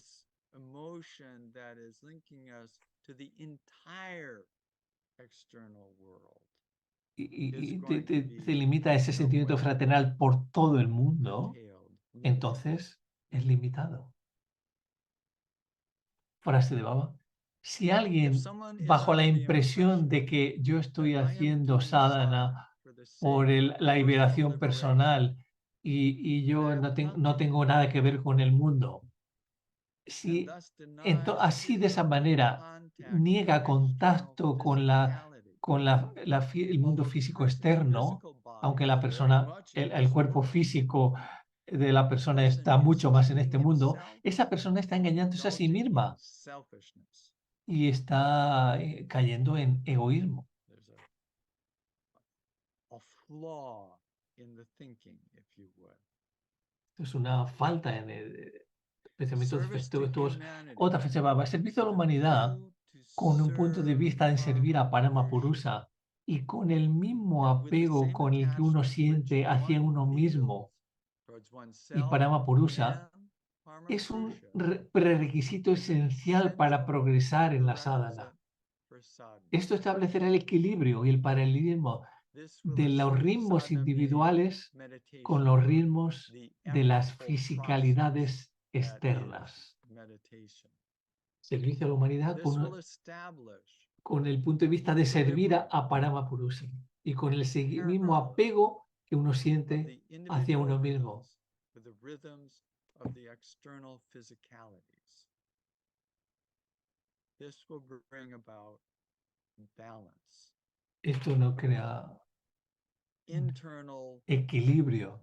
y te limita ese sentimiento fraternal por todo el mundo, entonces es limitado. Frase de Baba. Si alguien, bajo la impresión de que yo estoy haciendo sadhana por la liberación personal y yo no tengo nada que ver con el mundo, si así de esa manera niega contacto con el mundo físico externo, aunque la persona, el cuerpo físico de la persona está mucho más en este mundo, esa persona está engañándose a sí misma y está cayendo en egoísmo. Es una falta en el pensamiento defectuoso. Otra frase va, servicio a la humanidad con un punto de vista en servir a Paramapurusa y con el mismo apego con el que uno siente hacia uno mismo y Paramapurusa es un prerequisito esencial para progresar en la sadhana. Esto establecerá el equilibrio y el paralelismo de los ritmos individuales con los ritmos de las fisicalidades externas. Servicio a la humanidad con el punto de vista de servir a Paramapurusa y con el mismo apego que uno siente hacia uno mismo. Esto no crea equilibrio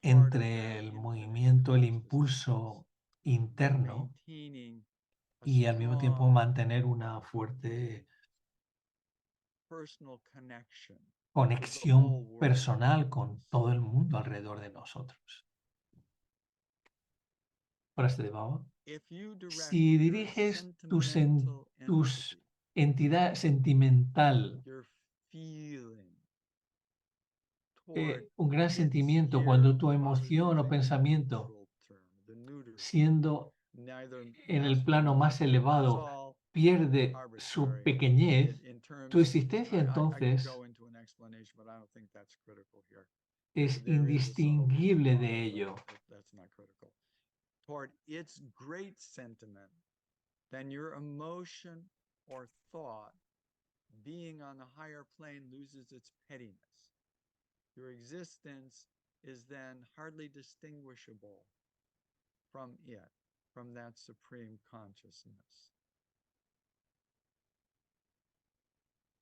entre el movimiento, el impulso interno y al mismo tiempo mantener una fuerte conexión personal con todo el mundo alrededor de nosotros. Frase de Baba. Si diriges tu entidad sentimental, un gran sentimiento cuando tu emoción o pensamiento, siendo en el plano más elevado, pierde su pequeñez, tu existencia entonces es indistinguible de ello. Toward its great sentiment, then your emotion or thought being on the higher plane loses its pettiness. Your existence is then hardly distinguishable from it, from that supreme consciousness.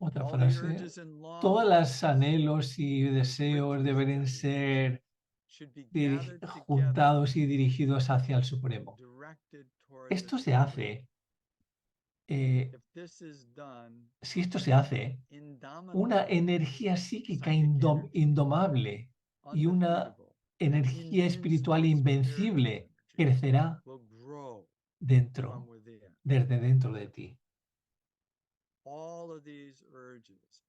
Otra frase. Todos los anhelos y deseos deben ser juntados y dirigidos hacia el Supremo. Esto se hace, si esto se hace, una energía psíquica indomable y una undefeatable, energía espiritual invincible spirit invencible energy crecerá will grow from dentro, within. desde dentro de ti. All of these urges,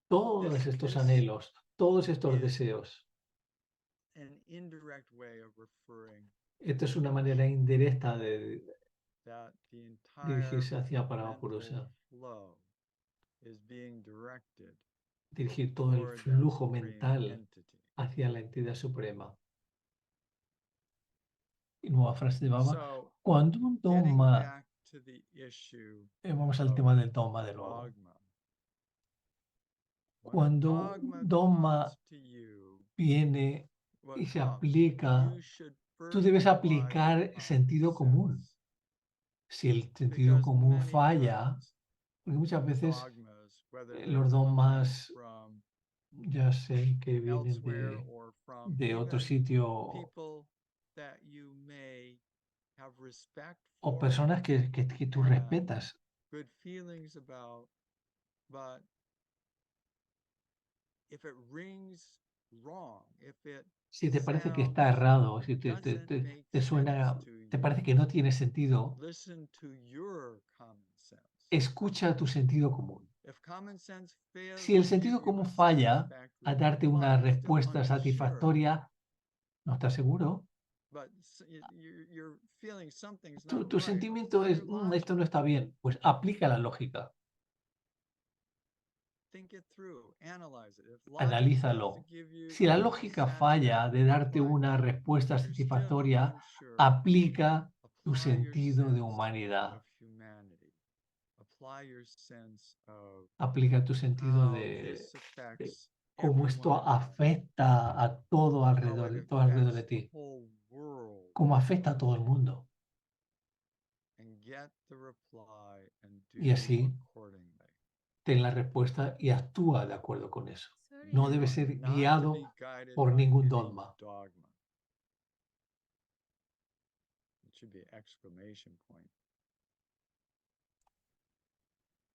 Todos estos anhelos, todos estos is deseos. an indirect way of referring Esta es una manera indirecta de that the entire dirigirse hacia mental Parapurusa, flow is being directed dirigir todo el toward that flujo supreme mental entity. hacia la entidad suprema. Y nueva frase de Baba. So, Cuando un getting dogma, back to the issue vamos al of tema del dogma de nuevo. dogma. When a Cuando dogma un dogma comes to you, viene what y se comes, aplica, you should tú first debes apply aplicar common sentido común. sense. Si el sentido Because común many falla, times porque muchas veces dogmas, whether they're los coming dogmas, from ya sé que vienen elsewhere or from de otro even sitio, people that you may have respect o for personas que tú and respetas, good feelings about, but if it rings wrong, if it si te parece que está sounds, errado, si doesn't make te suena, sense to te you, parece que no tiene sentido, listen to your common sense. escucha tu sentido común. If common sense fails Si el to give sentido you común a falla satisfactory a darte una reply, still respuesta unsure, satisfactoria, ¿no estás seguro? but you're feeling something's Tu, not tu right, sentimiento es, apply esto no logic. está bien, pues aplica la lógica, Think it through, analyze it. If logic fails analízalo. to give you Si la a lógica falla de satisfactory darte reply, una respuesta you're still satisfactoria, unsure, aplica tu apply your sentido de sense humanidad, of humanity. Apply your sense of aplica tu sentido how de this affects cómo everyone esto in your life, afecta a todo how alrededor, it todo alrededor de affects the ti, whole world, cómo afecta a todo el mundo. and get the reply and Y do así accordingly. ten la respuesta y actúa de acuerdo con eso. Sorry, No You debe are ser not to guiado be guided por by ningún any dogma. dogma. It should be exclamation point.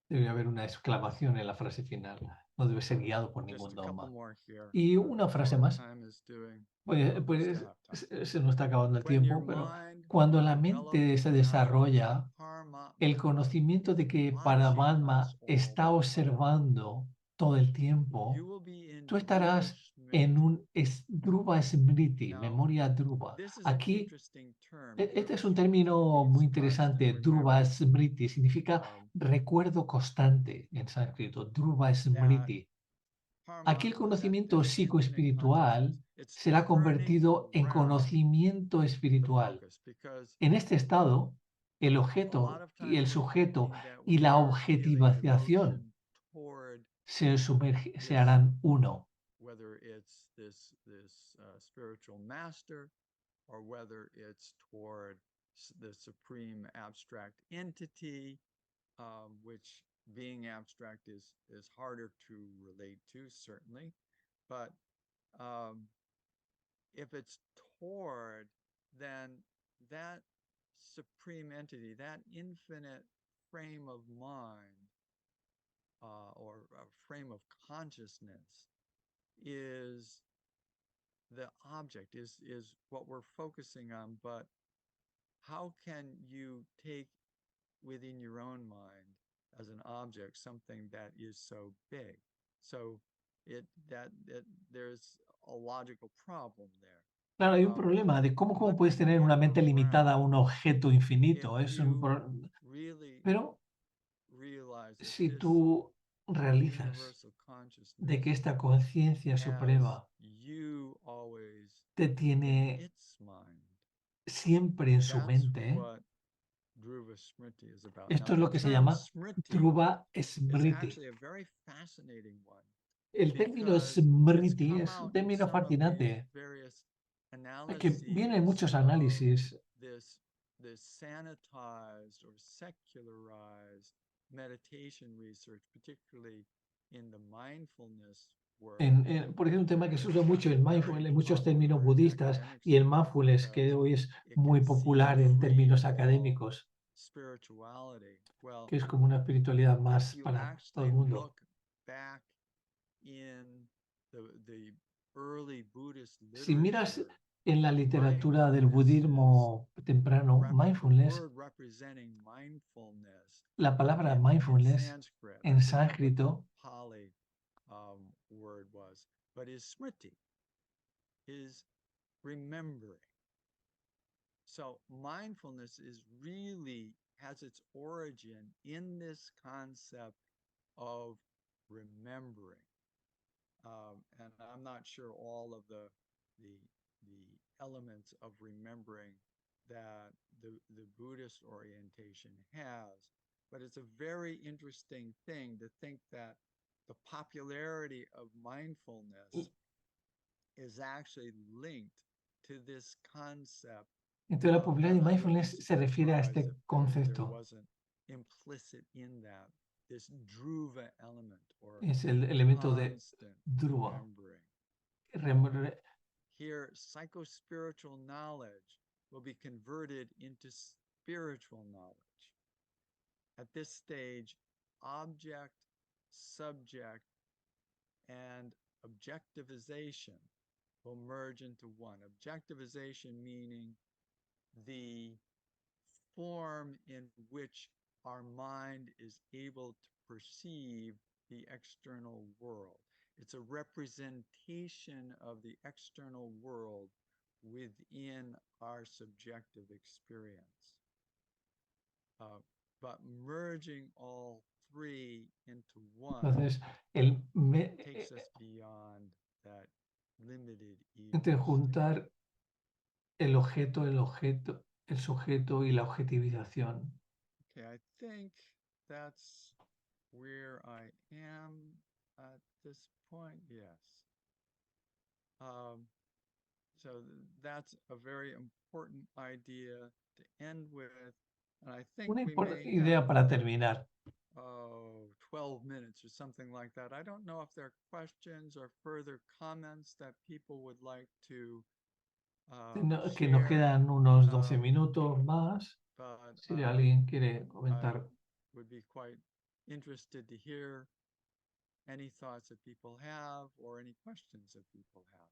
Debe haber una exclamación en la frase final. No debe ser guiado por Just ningún a couple dogma. more here. Y una frase Our más. time is doing. Pues, We pues still have time. se nos está acabando el When your tiempo, pero mind cuando la develops mente se knowledge desarrolla, of Paramatma el conocimiento de que watching Paramatma us all está the time, observando todo el tiempo, you will be in tú estarás en Dhruva un Dhruva Smriti, Now, memoria Dhruva. This is an Aquí, interesting term. este es Dhruva un Smriti término means muy interesante. constant Dhruva remembrance. Smriti significa recuerdo constante en sánscrito. Dhruva Smriti. Aquí el Paramatma, conocimiento that infinite psicoespiritual consciousness, it's será turning convertido en around conocimiento the espiritual. focus, because En este estado, el a lot objeto of y el times we're sujeto thinking that y we la are giving objetivación devotion toward se harán uno. whether it's this spiritual master, or whether it's toward the supreme abstract entity, which being abstract is harder to relate to, certainly. But if it's toward, then that supreme entity, that infinite frame of mind, or a frame of consciousness, is the object, is what we're focusing on. But how can you take within your own mind as an object something that is so big? So there's a logical problem there. Claro, hay un problema de cómo puedes tener una mente limitada a un objeto infinito. Pero si tú realizas de que esta conciencia suprema te tiene siempre en su mente, esto es lo que se llama Dhruva Smriti. El término Smriti es un término fascinante que viene en muchos análisis. This sanitized or secularized meditation research, particularly in the mindfulness work. Por ejemplo, un tema que se usa mucho en mindfulness, en muchos términos budistas, y el mindfulness, que hoy es muy popular en términos académicos, que es como una espiritualidad más para todo el mundo. early Buddhist Si miras literature, en la literatura del budismo temprano, the mindfulness, word representing mindfulness la palabra in mindfulness Sanskrit, en I forget what the sánscrito Pali word was, but is smriti, is remembering. So mindfulness is really has its origin in this concept of remembering. And I'm not sure all of the elements of remembering that the Buddhist orientation has, but it's a very interesting thing to think that the popularity of mindfulness is actually linked to this concept. Entonces, la popularidad de that I would mindfulness be se refiere a surprised este if there concepto. wasn't implicit in that this dhruva element or Es el elemento de constant dhruva. remembering. Here, psychospiritual knowledge will be converted into spiritual knowledge. At this stage, object, subject, and objectivization will merge into one. Objectivization meaning the form in which our mind is able to perceive the external world. It's a representation of the external world within our subjective experience. But merging all three into one Entonces, takes us beyond that limited entre ego state. juntar el objeto, el sujeto y la objetivización. Okay, I think that's where I am at this point. Yes. So that's a very important idea to end with. And I think Una we may idea have, para terminar. 12 minutes or something like that. I don't know if there are questions or further comments that people would like to Que nos share, quedan unos 12 minutos más. but Si alguien quiere I comentar. would be quite interested to hear any thoughts that people have or any questions that people have.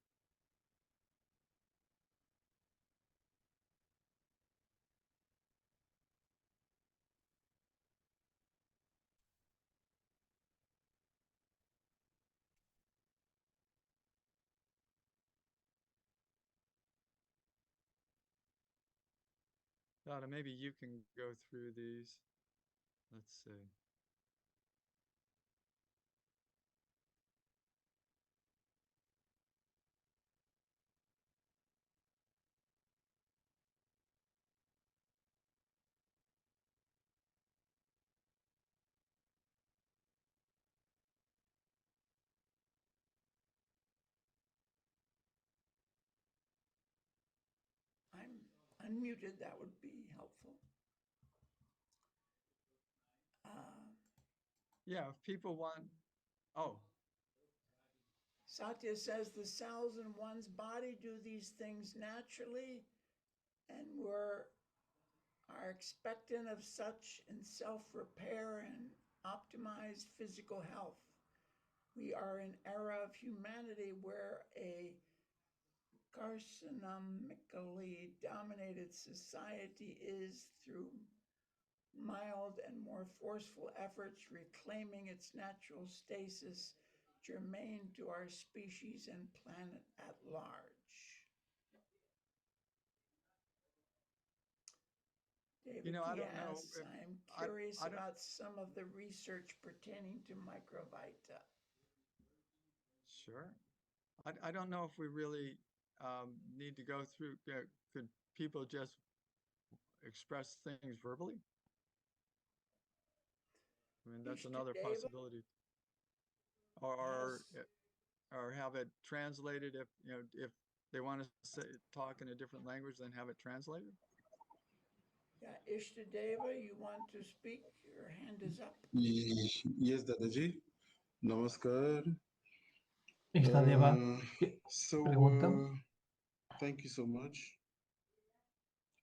Dada, maybe you can go through these. Let's see. I'm unmuted, that would be helpful. Yeah, if people want, oh. Satya says the cells in one's body do these things naturally, and are expectant of such in self-repair and optimized physical health. We are in an era of humanity where a carcinomically dominated society is, through mild and more forceful efforts, reclaiming its natural stasis germane to our species and planet at large. David I don't know Diaz, if, I'm curious about some of the research pertaining to microvita. Sure. I don't know if we really need to go through, could people just express things verbally? I mean, that's another possibility. Or have it translated if they want to talk in a different language, then have it translated. Yeah, Ishtadeva, you want to speak? Your hand is up. Yes, Dadaji. Namaskar. Ishtadeva pregunta. Thank you so much.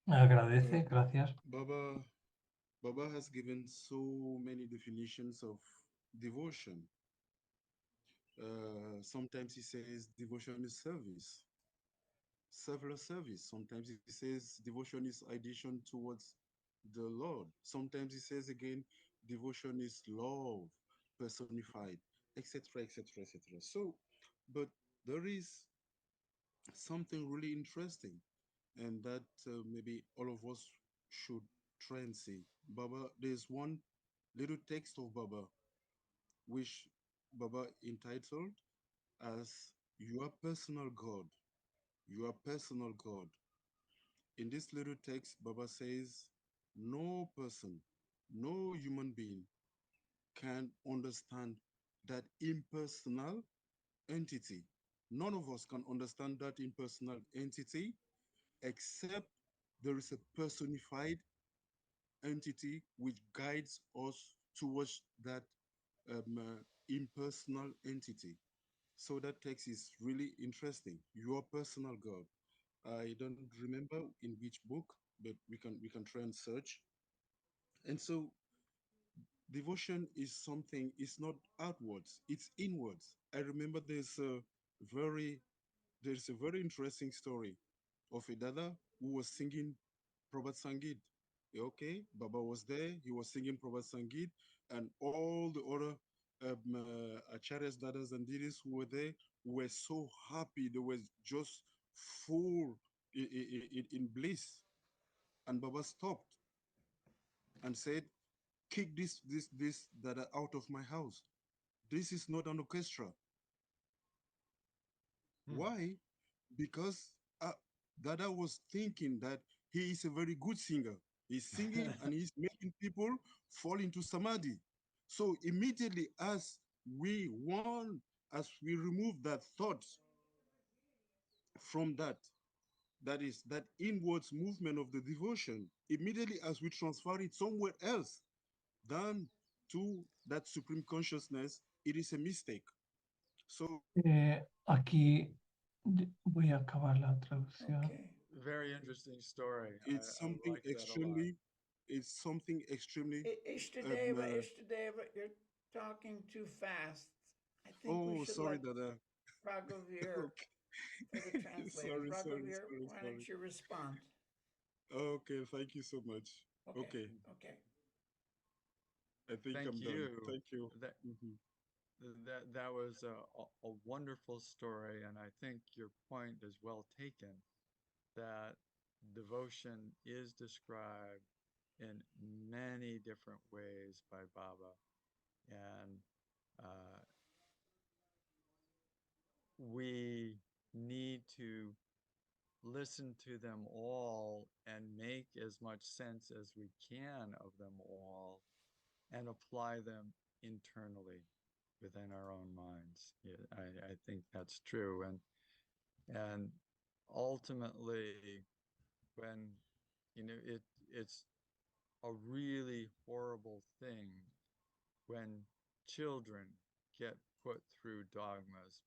Agradece, gracias. Baba has given so many definitions of devotion. Sometimes he says devotion is service, selfless service. Sometimes he says devotion is addition towards the Lord. Sometimes he says again, devotion is love personified, etc., etc., etc. So, but there is something really interesting, and that maybe all of us should try and see. Baba, there's one little text of Baba, which Baba entitled as Your Personal God. Your Personal God. In this little text, Baba says, no person, no human being can understand that impersonal entity. None of us can understand that impersonal entity except there is a personified entity which guides us towards that impersonal entity. So that text is really interesting. Your personal God. I don't remember in which book, but we can try and search. And so devotion is something, it's not outwards, it's inwards. I remember very there's a very interesting story of a dada who was singing Prabhat Sangit. Okay, Baba was there, he was singing Prabhat Sangit, and all the other acharyas, dadas, and didis who were there were so happy. They were just full in bliss. And Baba stopped and said, kick this dada out of my house. This is not an orchestra. Why? Because Dada was thinking that he is a very good singer. He's singing and he's making people fall into samadhi. So immediately as we remove that thought from that is that inwards movement of the devotion, immediately as we transfer it somewhere else than to that supreme consciousness, it is a mistake. So Aquí voy a acabar la traducción. Okay. Very interesting story. it's I something like that a lot. extremely it's something extremely Ishtadeva, Ishtadeva, you're talking too fast. I think we oh, should sorry, let Dada. Raghavir Okay. for the translator. Sorry, Raghavir, why sorry. don't you respond? Okay, thank you so much. Okay, Okay. I think Thank I'm done. you. Thank you. That Mhm. that was a wonderful story, and I think your point is well taken, that devotion is described in many different ways by Baba, and uh, we need to listen to them all and make as much sense as we can of them all and apply them internally within our own minds. Yeah, I think that's true. And ultimately, when it's a really horrible thing when children get put through dogmas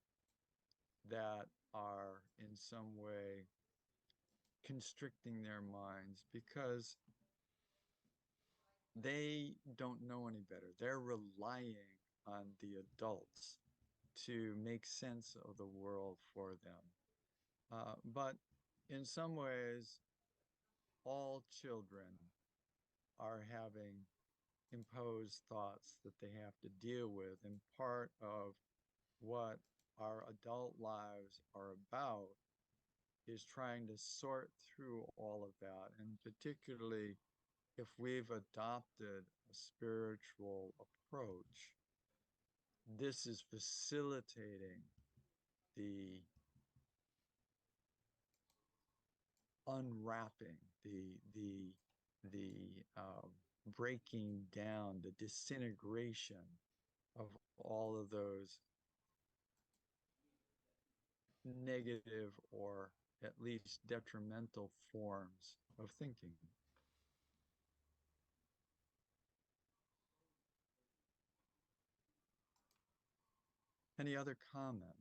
that are in some way constricting their minds because they don't know any better. They're relying on the adults to make sense of the world for them. But in some ways, all children are having imposed thoughts that they have to deal with. And part of what our adult lives are about is trying to sort through all of that. And particularly if we've adopted a spiritual approach, this is facilitating the unwrapping, the breaking down, the disintegration of all of those negative or at least detrimental forms of thinking. Any other comments?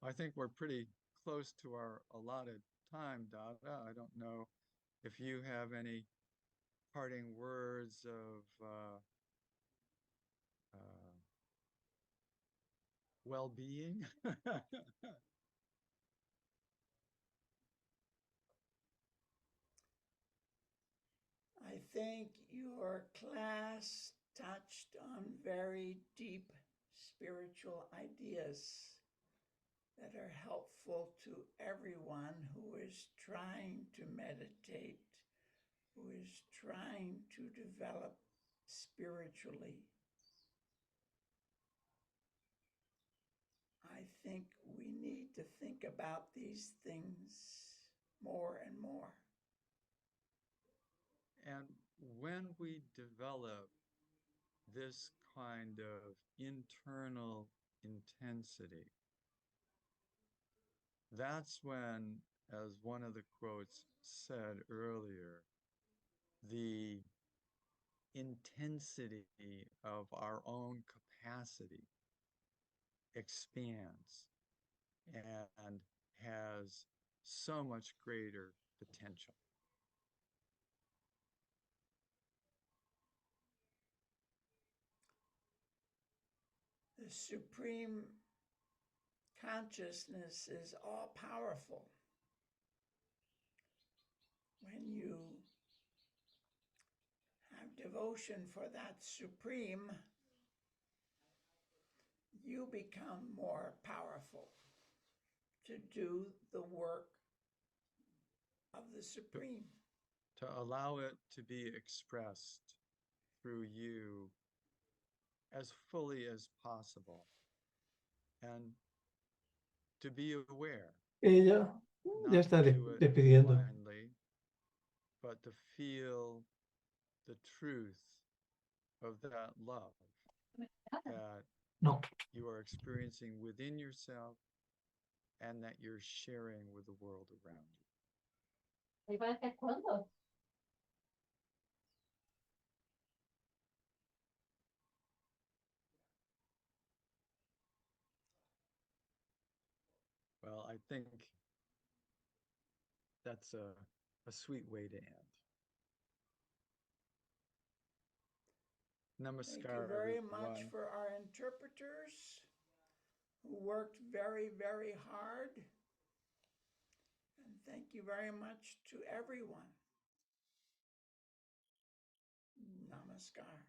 I think we're pretty close to our allotted time, Dada. I don't know if you have any parting words of well-being. I think your class touched on very deep spiritual ideas that are helpful to everyone who is trying to meditate, who is trying to develop spiritually. I think we need to think about these things more and more. And when we develop this kind of internal intensity, that's when, as one of the quotes said earlier, the intensity of our own capacity expands and has so much greater potential. The Supreme Consciousness is all powerful. When you have devotion for that Supreme, you become more powerful to do the work of the Supreme. To allow it to be expressed through you as fully as possible, and to be aware, Ella ya not está to do it despidiendo. blindly, but to feel the truth of that love that No. you are experiencing within yourself and that you're sharing with the world around you. Well, I think that's a sweet way to end. Namaskar, Thank you very everyone. much for our interpreters who worked very, very hard. And thank you very much to everyone. Namaskar.